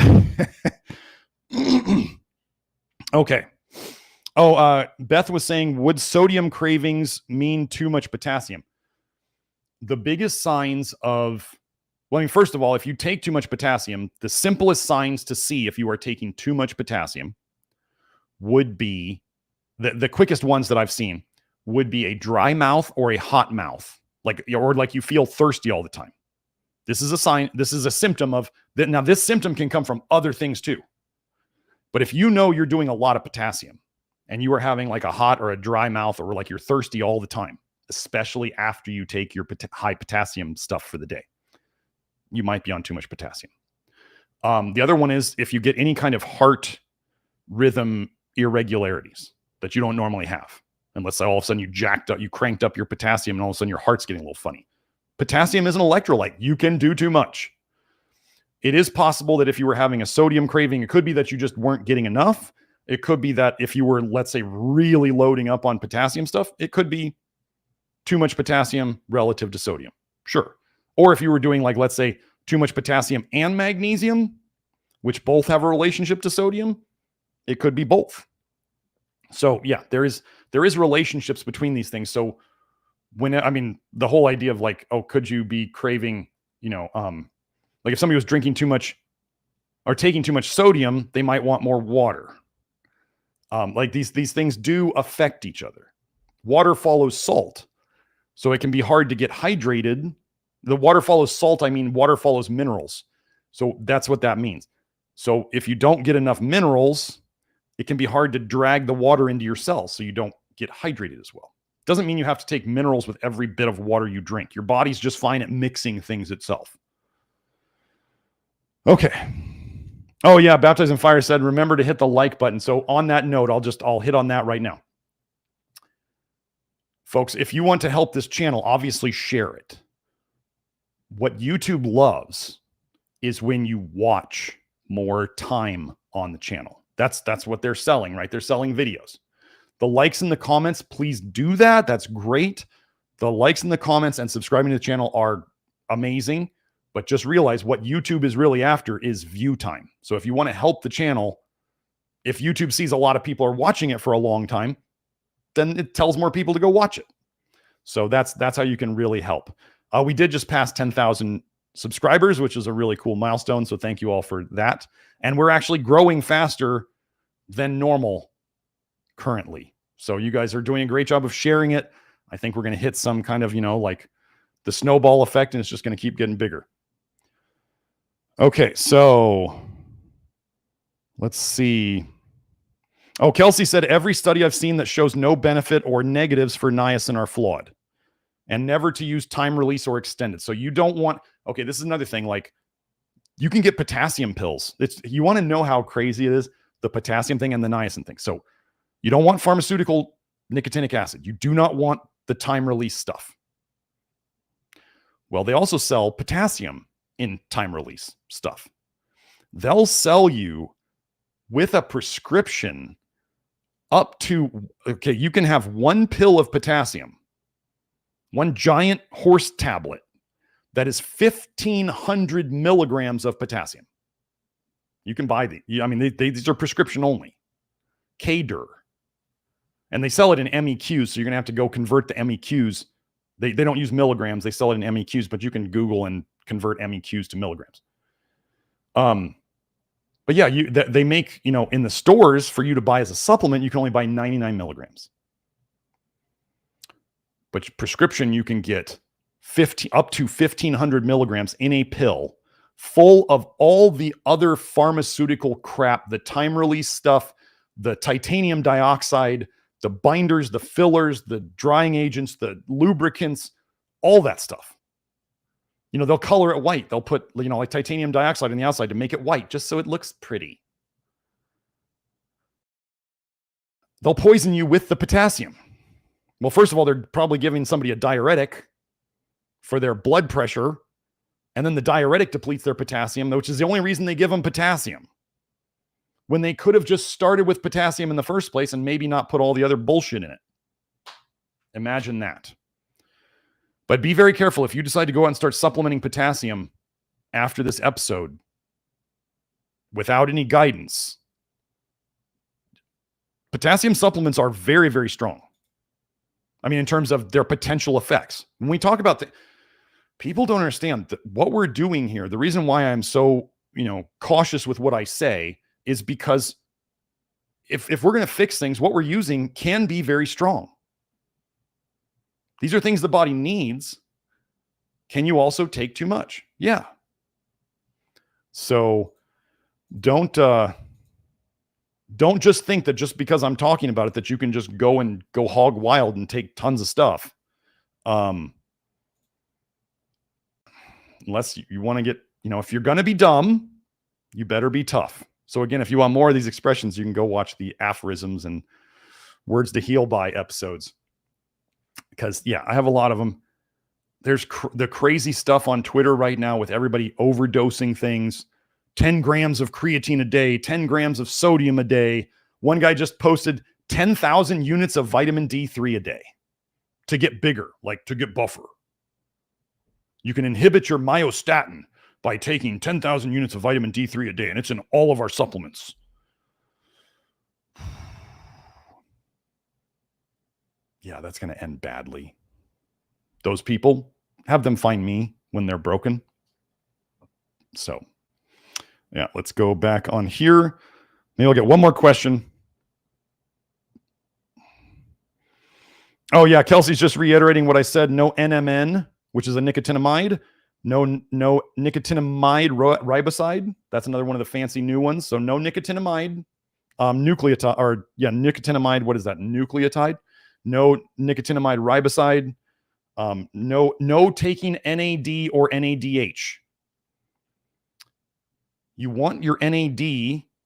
Okay. Oh, Beth was saying, would sodium cravings mean too much potassium? The biggest signs of, well, I mean, first of all, if you take too much potassium, the simplest signs to see if you are taking too much potassium would be, the quickest ones that I've seen would be a dry mouth or a hot mouth, like you feel thirsty all the time. This is a sign, this is a symptom of that. Now, this symptom can come from other things too. But if you know you're doing a lot of potassium and you are having like a hot or a dry mouth, or like you're thirsty all the time, especially after you take your high potassium stuff for the day, you might be on too much potassium. The other one is if you get any kind of heart rhythm irregularities that you don't normally have, unless all of a sudden you cranked up your potassium and all of a sudden your heart's getting a little funny. Potassium is an electrolyte. You can do too much. It is possible that if you were having a sodium craving, it could be that you just weren't getting enough. It could be that if you were, let's say, really loading up on potassium stuff, it could be too much potassium relative to sodium. Sure. Or if you were doing, like, let's say, too much potassium and magnesium, which both have a relationship to sodium, it could be both. So yeah, there is relationships between these things. So the whole idea of like, oh, could you be craving, like if somebody was drinking too much or taking too much sodium, they might want more water. Like these things do affect each other. Water follows salt. So it can be hard to get hydrated. The water follows salt. I mean, water follows minerals. So that's what that means. So if you don't get enough minerals, it can be hard to drag the water into your cells. So you don't get hydrated as well. Doesn't mean you have to take minerals with every bit of water you drink. Your body's just fine at mixing things itself. Okay. Oh yeah, Baptized in Fire said, remember to hit the like button. So on that note, I'll hit on that right now. Folks, if you want to help this channel, obviously share it. What YouTube loves is when you watch more time on the channel. That's what they're selling, right? They're selling videos. The likes and the comments, please do that. That's great. The likes and the comments and subscribing to the channel are amazing. But just realize what YouTube is really after is view time. So if you want to help the channel, if YouTube sees a lot of people are watching it for a long time, then it tells more people to go watch it. So that's how you can really help. We did just pass 10,000 subscribers, which is a really cool milestone. So thank you all for that. And we're actually growing faster than normal currently. So you guys are doing a great job of sharing it. I think we're going to hit some kind of, like the snowball effect, and it's just going to keep getting bigger. Okay, so let's see. Oh, Kelsey said, every study I've seen that shows no benefit or negatives for niacin are flawed, and never to use time release or extended. So you don't want, okay, this is another thing. Like you can get potassium pills. You want to know how crazy it is, the potassium thing and the niacin thing. So you don't want pharmaceutical nicotinic acid. You do not want the time release stuff. Well, they also sell potassium in time release stuff. They'll sell you with a prescription up to, okay, you can have one pill of potassium, one giant horse tablet that is 1,500 milligrams of potassium. You can buy these are prescription only. K-Dur. And they sell it in MEQs, so you're going to have to go convert the MEQs. They don't use milligrams. They sell it in MEQs, but you can Google and convert MEQs to milligrams. But yeah, they make, in the stores for you to buy as a supplement, you can only buy 99 milligrams. But prescription, you can get up to 1,500 milligrams in a pill full of all the other pharmaceutical crap, the time release stuff, the titanium dioxide, the binders, the fillers, the drying agents, the lubricants, all that stuff. They'll color it white. They'll put, like titanium dioxide on the outside to make it white, just so it looks pretty. They'll poison you with the potassium. Well, first of all, they're probably giving somebody a diuretic for their blood pressure. And then the diuretic depletes their potassium, which is the only reason they give them potassium, when they could have just started with potassium in the first place and maybe not put all the other bullshit in it. Imagine that. But be very careful if you decide to go out and start supplementing potassium after this episode without any guidance. Potassium supplements are very, very strong. In terms of their potential effects. When we talk about people don't understand that what we're doing here. The reason why I'm so, cautious with what I say is because if we're going to fix things, what we're using can be very strong. These are things the body needs. Can you also take too much? Yeah. So don't just think that just because I'm talking about it, that you can just go hog wild and take tons of stuff. Unless you want to get, if you're going to be dumb, you better be tough. So again, if you want more of these expressions, you can go watch the aphorisms and words to heal by episodes. Because yeah, I have a lot of them. There's the crazy stuff on Twitter right now with everybody overdosing things. 10 grams of creatine a day, 10 grams of sodium a day, One guy just posted 10,000 units of vitamin D3 a day to get bigger, like to get buffer. You can inhibit your myostatin by taking 10,000 units of vitamin D3 a day, and it's in all of our supplements. Yeah, that's going to end badly. Those people, have them find me when they're broken. So, yeah, let's go back on here. Maybe I'll get one more question. Oh, yeah, Kelsey's just reiterating what I said. No NMN, which is a nicotinamide. No nicotinamide riboside. That's another one of the fancy new ones. So no nicotinamide nucleotide, or yeah, nicotinamide. What is that? Nucleotide. No nicotinamide riboside. No taking NAD or NADH. You want your NAD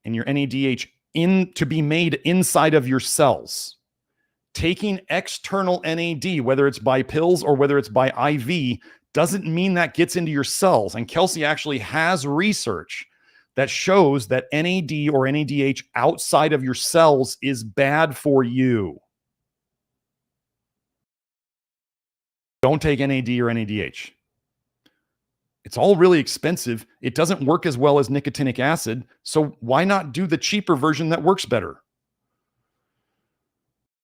and your NADH to be made inside of your cells. Taking external NAD, whether it's by pills or whether it's by IV, doesn't mean that gets into your cells. And Kelsey actually has research that shows that NAD or NADH outside of your cells is bad for you. Don't take NAD or NADH. It's all really expensive. It doesn't work as well as nicotinic acid. So why not do the cheaper version that works better?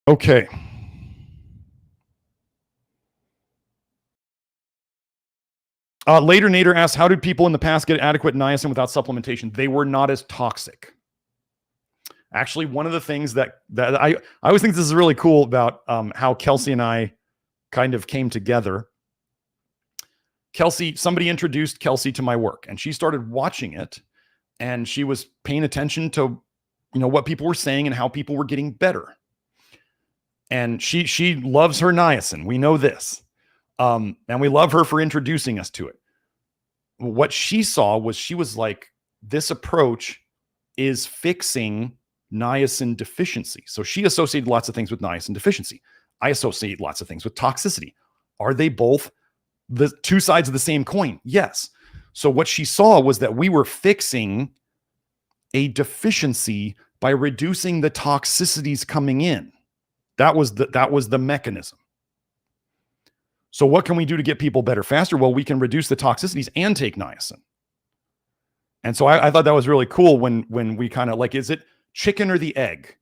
Okay. Later Nader asks, how did people in the past get adequate niacin without supplementation? They were not as toxic. Actually, one of the things that I always think this is really cool about how Kelsey and I kind of came together. Kelsey, somebody introduced Kelsey to my work, and she started watching it, and she was paying attention to, what people were saying and how people were getting better. And she loves her niacin. We know this. And we love her for introducing us to it. What she saw was, she was like, this approach is fixing niacin deficiency. So she associated lots of things with niacin deficiency. I associate lots of things with toxicity. Are they both the two sides of the same coin? Yes. So what she saw was that we were fixing a deficiency by reducing the toxicities coming in. That was the mechanism. So what can we do to get people better faster? Well, we can reduce the toxicities and take niacin. And so I thought that was really cool when we kind of like, is it chicken or the egg?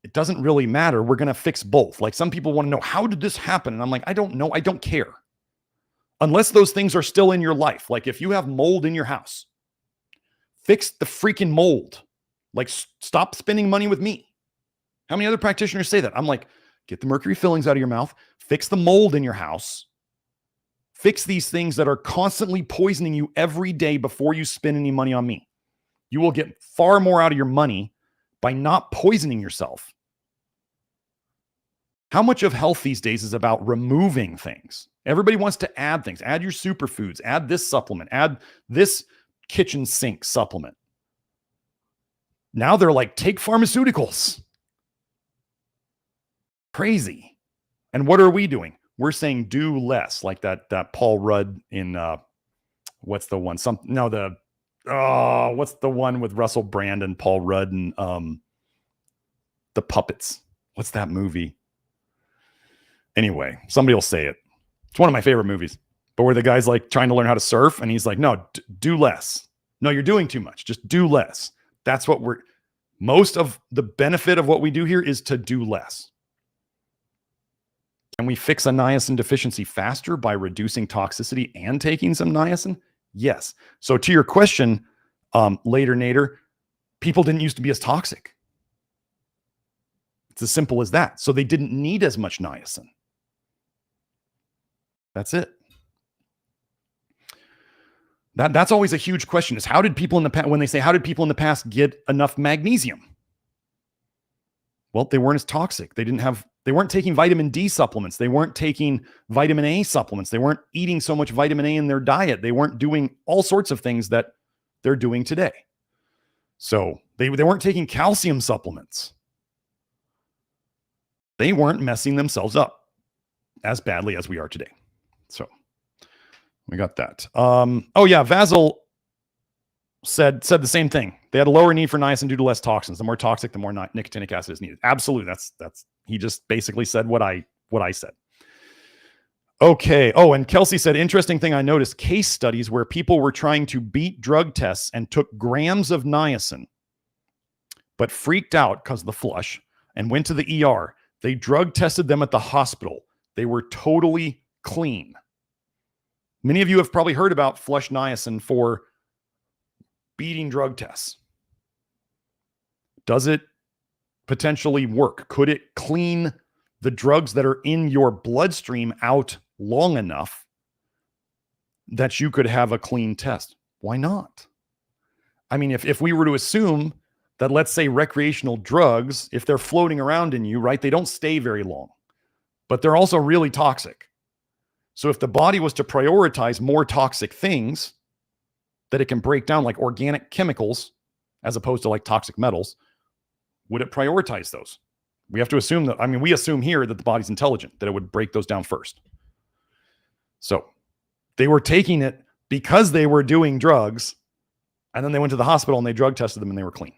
It doesn't really matter. We're going to fix both. Like, some people want to know, how did this happen? And I'm like, I don't know. I don't care. Unless those things are still in your life. Like, if you have mold in your house, fix the freaking mold. Like, stop spending money with me. How many other practitioners say that? I'm like, get the mercury fillings out of your mouth, fix the mold in your house, fix these things that are constantly poisoning you every day before you spend any money on me. You will get far more out of your money by not poisoning yourself. How much of health these days is about removing things? Everybody wants to add things. Add your superfoods, add this supplement, add this kitchen sink supplement. Now they're like, take pharmaceuticals. Crazy. And what are we doing? We're saying do less, like that Paul Rudd in what's the one? What's the one with Russell Brand and Paul Rudd and the puppets? What's that movie? Anyway, somebody will say it. It's one of my favorite movies. But where the guy's like trying to learn how to surf, and he's like, no, do less. No, you're doing too much. Just do less. That's what most of the benefit of what we do here is to do less. Can we fix a niacin deficiency faster by reducing toxicity and taking some niacin? Yes. So to your question, later Nader, people didn't used to be as toxic. It's as simple as that. So they didn't need as much niacin. That's it. That's always a huge question, is how did people in the past, when they say, how did people in the past get enough magnesium? Well, they weren't as toxic. They weren't taking vitamin D supplements. They weren't taking vitamin A supplements. They weren't eating so much vitamin A in their diet. They weren't doing all sorts of things that they're doing today. So they weren't taking calcium supplements. They weren't messing themselves up as badly as we are today. So we got that. Oh yeah, Vasil said the same thing. They had a lower need for niacin due to less toxins. The more toxic, the more nicotinic acid is needed. Absolutely. That's he just basically said what I said. Okay. Oh, and Kelsey said, interesting thing I noticed, case studies where people were trying to beat drug tests and took grams of niacin, but freaked out because of the flush and went to the ER. They drug tested them at the hospital. They were totally clean. Many of you have probably heard about flush niacin for beating drug tests. Does it potentially work? Could it clean the drugs that are in your bloodstream out long enough that you could have a clean test? Why not? I mean, if we were to assume that, let's say, recreational drugs, if they're floating around in you, right, they don't stay very long, but they're also really toxic. So if the body was to prioritize more toxic things that it can break down, like organic chemicals, as opposed to like toxic metals, would it prioritize those? We have to assume that, I mean, we assume here that the body's intelligent, that it would break those down first. So they were taking it because they were doing drugs, and then they went to the hospital and they drug tested them and they were clean.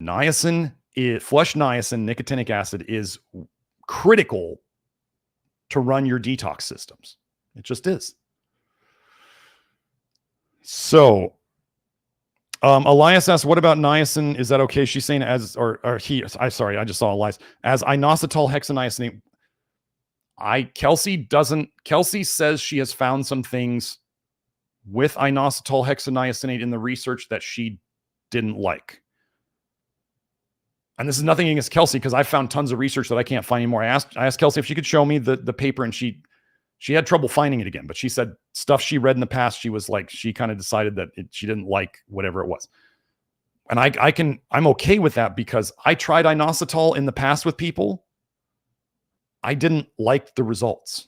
Niacin, flush niacin, nicotinic acid is critical to run your detox systems. It just is. So, Elias asks, what about niacin? Is that okay? She's saying as, or he, I just saw Elias, as inositol hexaniacinate. Kelsey says she has found some things with inositol hexaniacinate in the research that she didn't like. And this is nothing against Kelsey, because I found tons of research that I can't find anymore. I asked Kelsey if she could show me the paper, and she had trouble finding it again. But she said stuff she read in the past, she was like, she kind of decided that she didn't like whatever it was. And I'm okay with that, because I tried inositol in the past with people. I didn't like the results.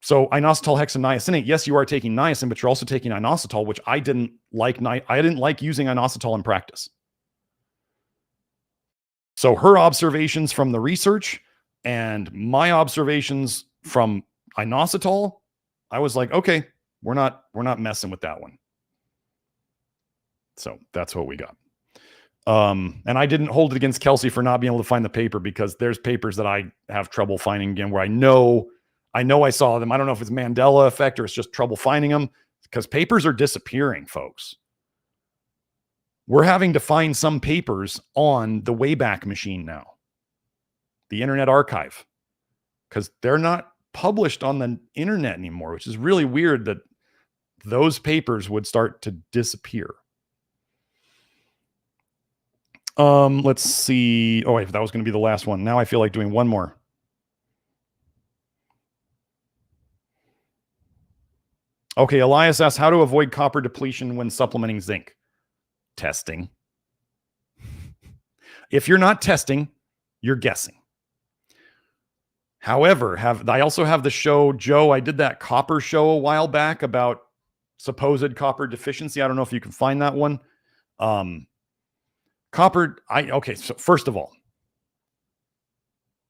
So inositol hexaniacinate, yes, you are taking niacin, but you're also taking inositol, which I didn't like. I didn't like using inositol in practice. So her observations from the research and my observations from inositol, I was like, okay, we're not messing with that one. So that's what we got. And I didn't hold it against Kelsey for not being able to find the paper, because there's papers that I have trouble finding again, where I know I saw them. I don't know if it's Mandela effect or it's just trouble finding them, because papers are disappearing, folks. We're having to find some papers on the Wayback Machine now, the Internet Archive, because they're not published on the internet anymore, which is really weird that those papers would start to disappear. Let's see. Oh, wait, that was going to be the last one. Now I feel like doing one more. Okay, Elias asks, how to avoid copper depletion when supplementing zinc? Testing. If you're not testing, you're guessing. However, I also have the show, Joe, I did that copper show a while back about supposed copper deficiency. I don't know if you can find that one. Okay, so first of all,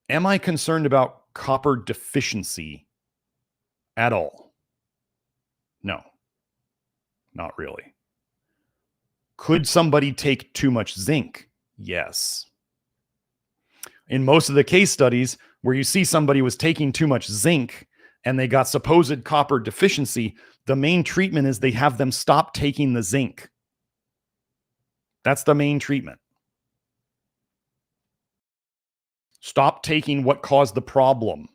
am I concerned about copper deficiency at all? No, not really. Could somebody take too much zinc? Yes. In most of the case studies where you see somebody was taking too much zinc and they got supposed copper deficiency, the main treatment is they have them stop taking the zinc. That's the main treatment. Stop taking what caused the problem.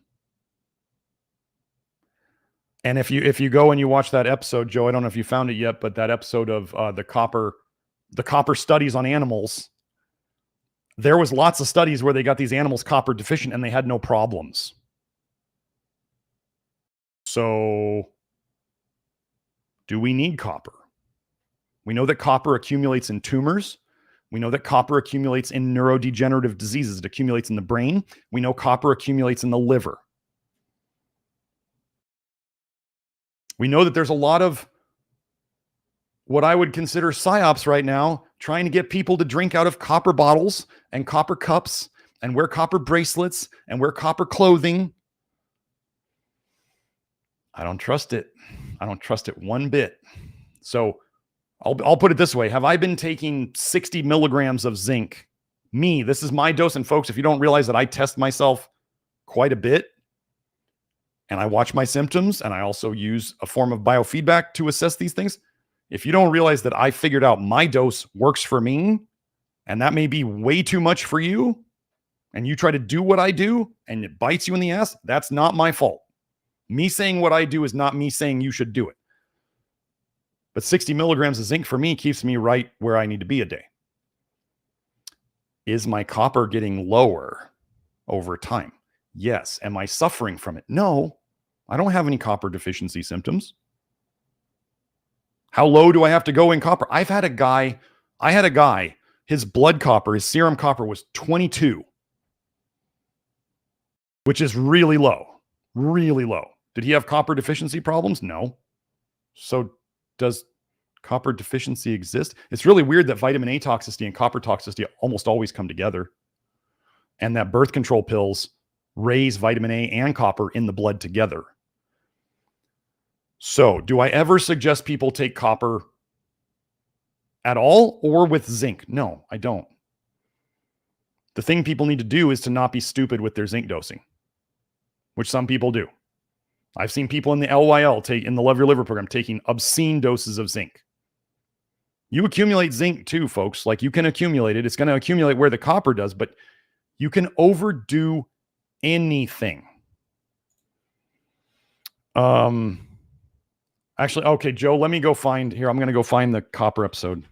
And if you go and you watch that episode, Joe, I don't know if you found it yet, but that episode of the copper studies on animals, there was lots of studies where they got these animals copper deficient and they had no problems. So do we need copper? We know that copper accumulates in tumors. We know that copper accumulates in neurodegenerative diseases. It accumulates in the brain. We know copper accumulates in the liver. We know that there's a lot of what I would consider psyops right now, trying to get people to drink out of copper bottles and copper cups and wear copper bracelets and wear copper clothing. I don't trust it. I don't trust it one bit. So I'll put it this way. Have I been taking 60 milligrams of zinc? This is my dose. And folks, if you don't realize that I test myself quite a bit and I watch my symptoms and I also use a form of biofeedback to assess these things. If you don't realize that I figured out my dose works for me and that may be way too much for you and you try to do what I do and it bites you in the ass, that's not my fault. Me saying what I do is not me saying you should do it. But 60 milligrams of zinc for me keeps me right where I need to be a day. Is my copper getting lower over time? Yes. Am I suffering from it? No, I don't have any copper deficiency symptoms. How low do I have to go in copper? I had a guy, his blood copper, his serum copper was 22, which is really low, really low. Did he have copper deficiency problems? No. So does copper deficiency exist? It's really weird that vitamin A toxicity and copper toxicity almost always come together, and that birth control pills raise vitamin A and copper in the blood together. So do I ever suggest people take copper at all or with zinc? No, I don't. The thing people need to do is to not be stupid with their zinc dosing, which some people do. I've seen people in the LYL in the Love Your Liver program taking obscene doses of zinc. You accumulate zinc too, folks. Like, you can accumulate it. It's going to accumulate where the copper does, but you can overdo anything. Actually, okay, Joe, let me go find here. I'm going to go find the copper episode.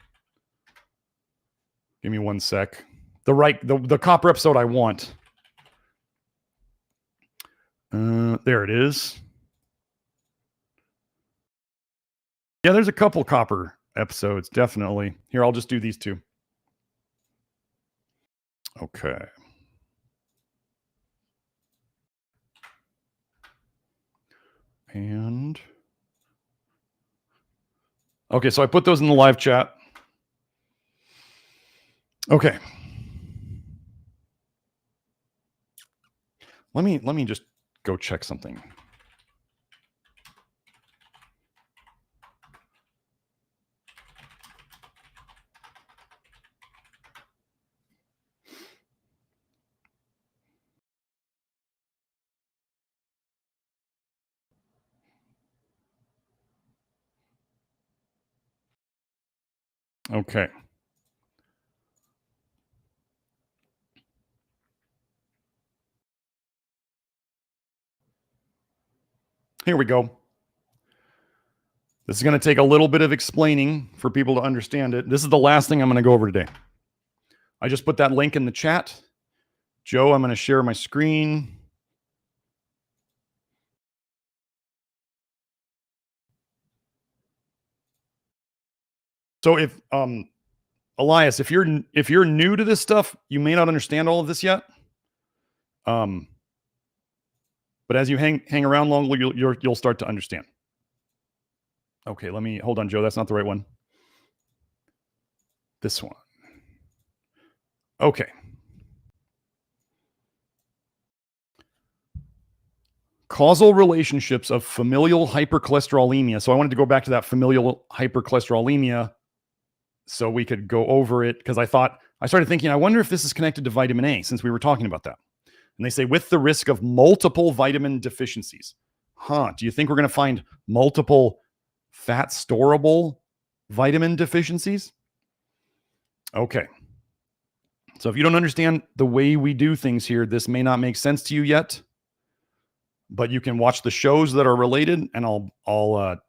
Give me one sec. The copper episode I want. There it is. Yeah, there's a couple copper episodes, definitely. Here, I'll just do these two. Okay. And okay, so I put those in the live chat. Okay. Let me just go check something. Okay. Here we go. This is going to take a little bit of explaining for people to understand it. This is the last thing I'm going to go over today. I just put that link in the chat. Joe, I'm going to share my screen. So if Elias, if you're new to this stuff, you may not understand all of this yet. But as you hang around long, you'll start to understand. Okay, hold on, Joe. That's not the right one. This one. Okay. Causal relationships of familial hypercholesterolemia. So I wanted to go back to that familial hypercholesterolemia so we could go over it, because I started thinking, I wonder if this is connected to vitamin A, since we were talking about that. And they say with the risk of multiple vitamin deficiencies. Do you think we're going to find multiple fat storable vitamin deficiencies? Okay. So if you don't understand the way we do things here, this may not make sense to you yet, but you can watch the shows that are related, and I'll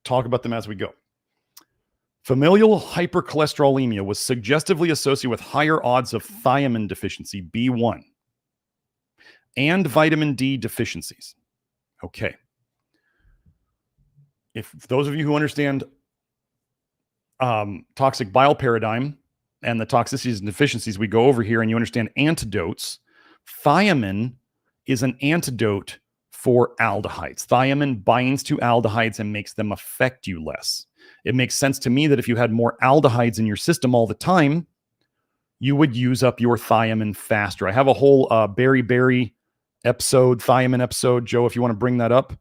talk about them as we go. Familial hypercholesterolemia was suggestively associated with higher odds of thiamine deficiency, B1, and vitamin D deficiencies. Okay. If those of you who understand toxic bile paradigm and the toxicities and deficiencies we go over here, and you understand antidotes, thiamine is an antidote for aldehydes. Thiamine binds to aldehydes and makes them affect you less. It makes sense to me that if you had more aldehydes in your system all the time, you would use up your thiamine faster. I have a whole berry episode, thiamine episode. Joe, if you want to bring that up,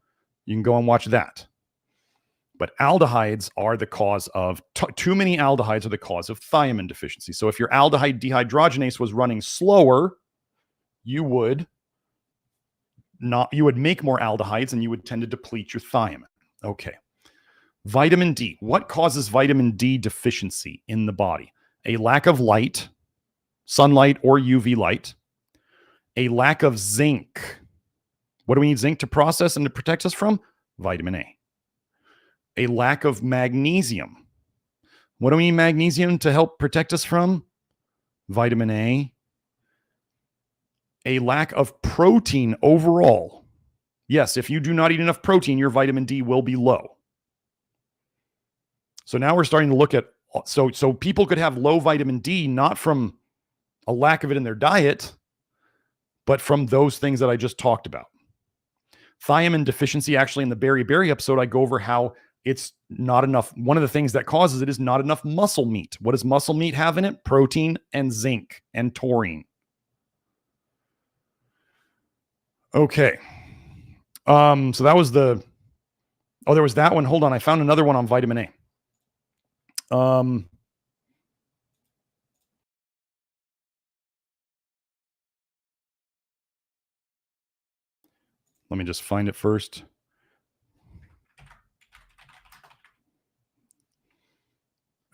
you can go and watch that. But aldehydes are the cause of, too many aldehydes are the cause of thiamine deficiency. So if your aldehyde dehydrogenase was running slower, you would make more aldehydes and you would tend to deplete your thiamine. Okay. Vitamin D. What causes vitamin D deficiency in the body? A lack of light, sunlight or UV light. A lack of zinc. What do we need zinc to process and to protect us from? Vitamin A. A lack of magnesium. What do we need magnesium to help protect us from? Vitamin A. A lack of protein overall. Yes, if you do not eat enough protein, your vitamin D will be low. So now we're starting to look at, so people could have low vitamin D, not from a lack of it in their diet, but from those things that I just talked about. Thiamine deficiency, actually in the berry episode, I go over how it's not enough. One of the things that causes it is not enough muscle meat. What does muscle meat have in it? Protein and zinc and taurine. Okay. So that was there was that one. Hold on. I found another one on vitamin A. Let me just find it first.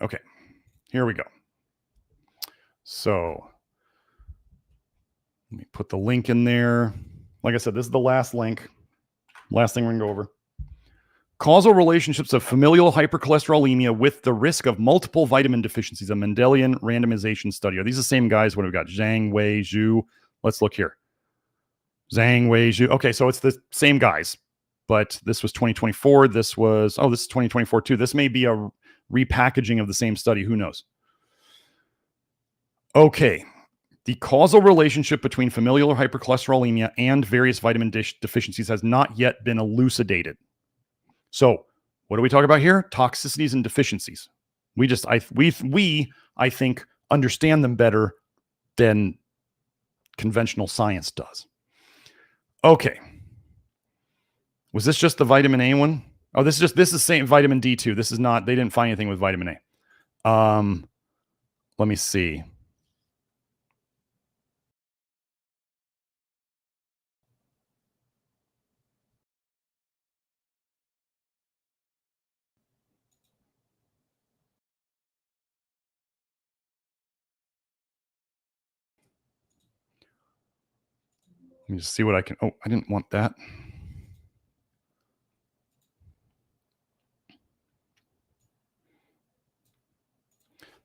Okay, here we go. So let me put the link in there. Like I said, this is the last link. Last thing we're going to go over. Causal relationships of familial hypercholesterolemia with the risk of multiple vitamin deficiencies, a Mendelian randomization study. Are these the same guys? What have we got? Zhang, Wei, Zhu. Let's look here. Zhang, Wei, Zhu. Okay, so it's the same guys, but this was 2024. This is 2024 too. This may be a repackaging of the same study. Who knows? Okay. The causal relationship between familial hypercholesterolemia and various vitamin deficiencies has not yet been elucidated. So what do we talk about here? Toxicities and deficiencies. I think, understand them better than conventional science does. Okay. Was this just the vitamin A one? Oh, this is same vitamin D too. This is not, they didn't find anything with vitamin A. Let me see. Let me just see what I can, I didn't want that.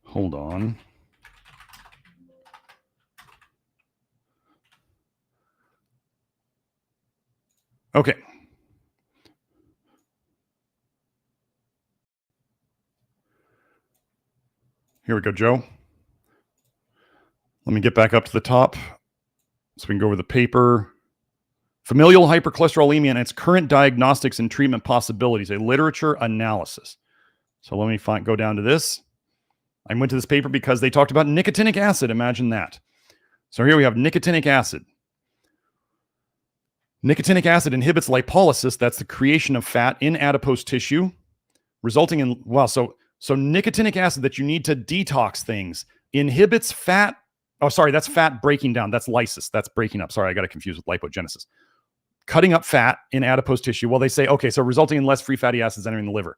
Hold on. Okay. Here we go, Joe. Let me get back up to the top so we can go over the paper. Familial hypercholesterolemia and its current diagnostics and treatment possibilities, a literature analysis. So let me go down to this. I went to this paper because they talked about nicotinic acid. Imagine that. So here we have nicotinic acid. Nicotinic acid inhibits lipolysis, that's the creation of fat in adipose tissue, resulting in, so nicotinic acid that you need to detox things inhibits fat. Oh, sorry, that's fat breaking down. That's lysis. That's breaking up. Sorry, I got it confused with lipogenesis. Cutting up fat in adipose tissue. Well, they say, okay, so resulting in less free fatty acids entering the liver.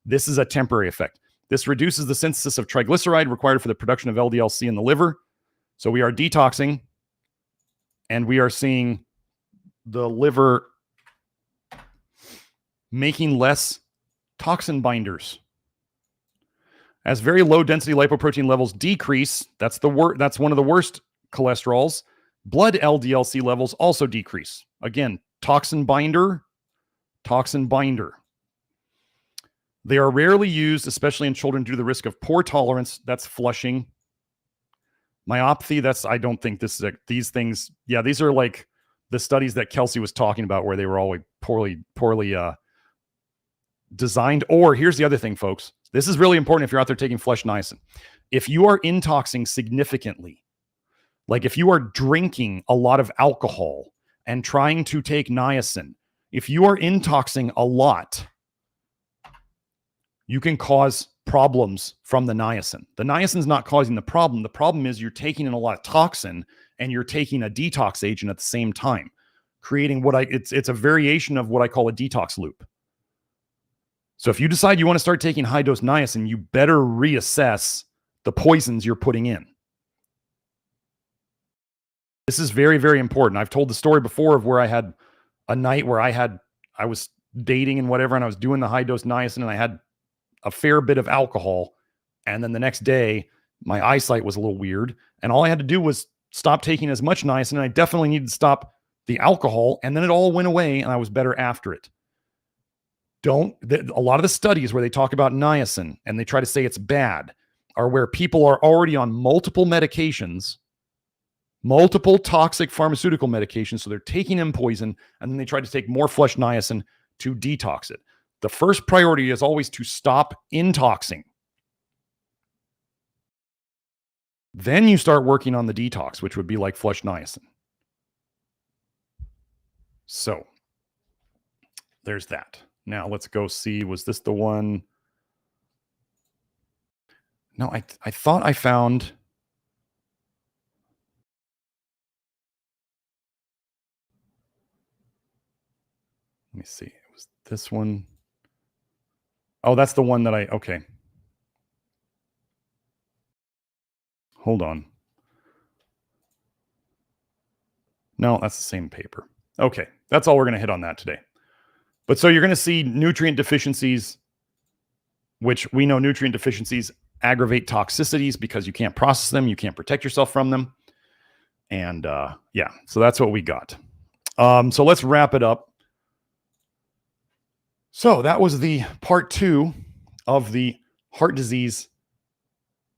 This is a temporary effect. This reduces the synthesis of triglyceride required for the production of LDL-C in the liver. So we are detoxing, and we are seeing the liver making less toxin binders. As very low density lipoprotein levels decrease, that's one of the worst cholesterols. Blood LDL-C levels also decrease. Again, toxin binder. They are rarely used, especially in children, due to the risk of poor tolerance. That's flushing. Myopathy, I don't think this is these things. Yeah, these are like the studies that Kelsey was talking about where they were always poorly designed. Or here's the other thing, folks. This is really important if you're out there taking flesh niacin. If you are intoxing significantly, like if you are drinking a lot of alcohol and trying to take niacin, if you are intoxing a lot, you can cause problems from the niacin. The niacin's not causing the problem. The problem is you're taking in a lot of toxin and you're taking a detox agent at the same time, creating it's a variation of what I call a detox loop. So if you decide you want to start taking high dose niacin, you better reassess the poisons you're putting in. This is very, very important. I've told the story before of where I had a night where I was dating and whatever, and I was doing the high dose niacin and I had a fair bit of alcohol. And then the next day, my eyesight was a little weird. And all I had to do was stop taking as much niacin. And I definitely needed to stop the alcohol. And then it all went away and I was better after it. A lot of the studies where they talk about niacin and they try to say it's bad are where people are already on multiple medications, multiple toxic pharmaceutical medications. So they're taking in poison and then they try to take more flush niacin to detox it. The first priority is always to stop intoxing. Then you start working on the detox, which would be like flush niacin. So there's that. Now let's go see, was this the one? No, I thought I found. Let me see. It was this one. Oh, that's the one that okay. Hold on. No, that's the same paper. Okay, that's all we're going to hit on that today. But so you're going to see nutrient deficiencies, which we know nutrient deficiencies aggravate toxicities because you can't process them, you can't protect yourself from them. And yeah, so that's what we got. So let's wrap it up. So that was the part 2 of the heart disease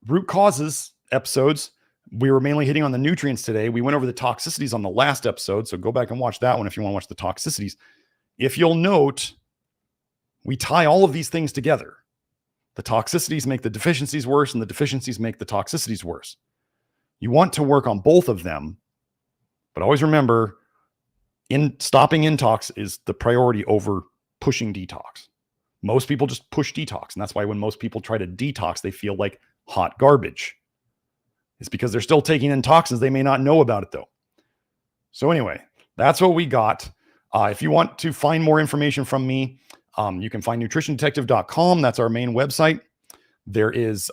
root causes episodes. We were mainly hitting on the nutrients today. We went over the toxicities on the last episode, so go back and watch that one if you want to watch the toxicities. If you'll note, we tie all of these things together. The toxicities make the deficiencies worse, and the deficiencies make the toxicities worse. You want to work on both of them, but always remember, stopping intox is the priority over pushing detox. Most people just push detox, and that's why when most people try to detox, they feel like hot garbage. It's because they're still taking in toxins. They may not know about it, though. So anyway, that's what we got. If you want to find more information from me, you can find nutritiondetective.com. That's our main website. There is,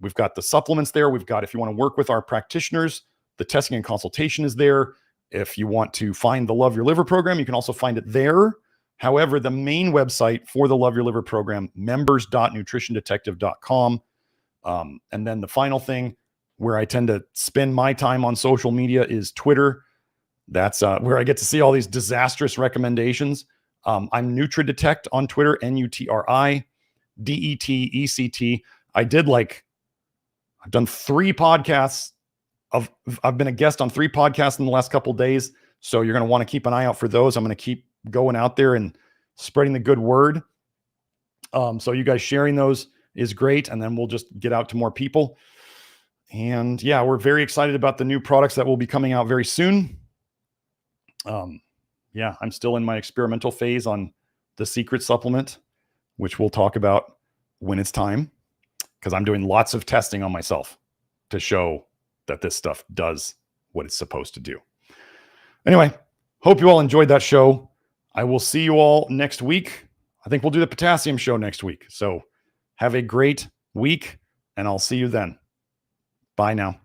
we've got the supplements there. We've got, if you want to work with our practitioners, the testing and consultation is there. If you want to find the Love Your Liver program, you can also find it there. However, the main website for the Love Your Liver program, members.nutritiondetective.com. And then the final thing where I tend to spend my time on social media is Twitter. That's where I get to see all these disastrous recommendations. I'm NutriDetect on Twitter, NutriDetect. I've done 3 podcasts. I've been a guest on 3 podcasts in the last couple of days. So you're going to want to keep an eye out for those. I'm going to keep going out there and spreading the good word. So you guys sharing those is great. And then we'll just get out to more people. And yeah, we're very excited about the new products that will be coming out very soon. Yeah, I'm still in my experimental phase on the secret supplement, which we'll talk about when it's time, because I'm doing lots of testing on myself to show that this stuff does what it's supposed to do. Anyway, hope you all enjoyed that show. I will see you all next week. I think we'll do the potassium show next week. So have a great week, and I'll see you then. Bye now.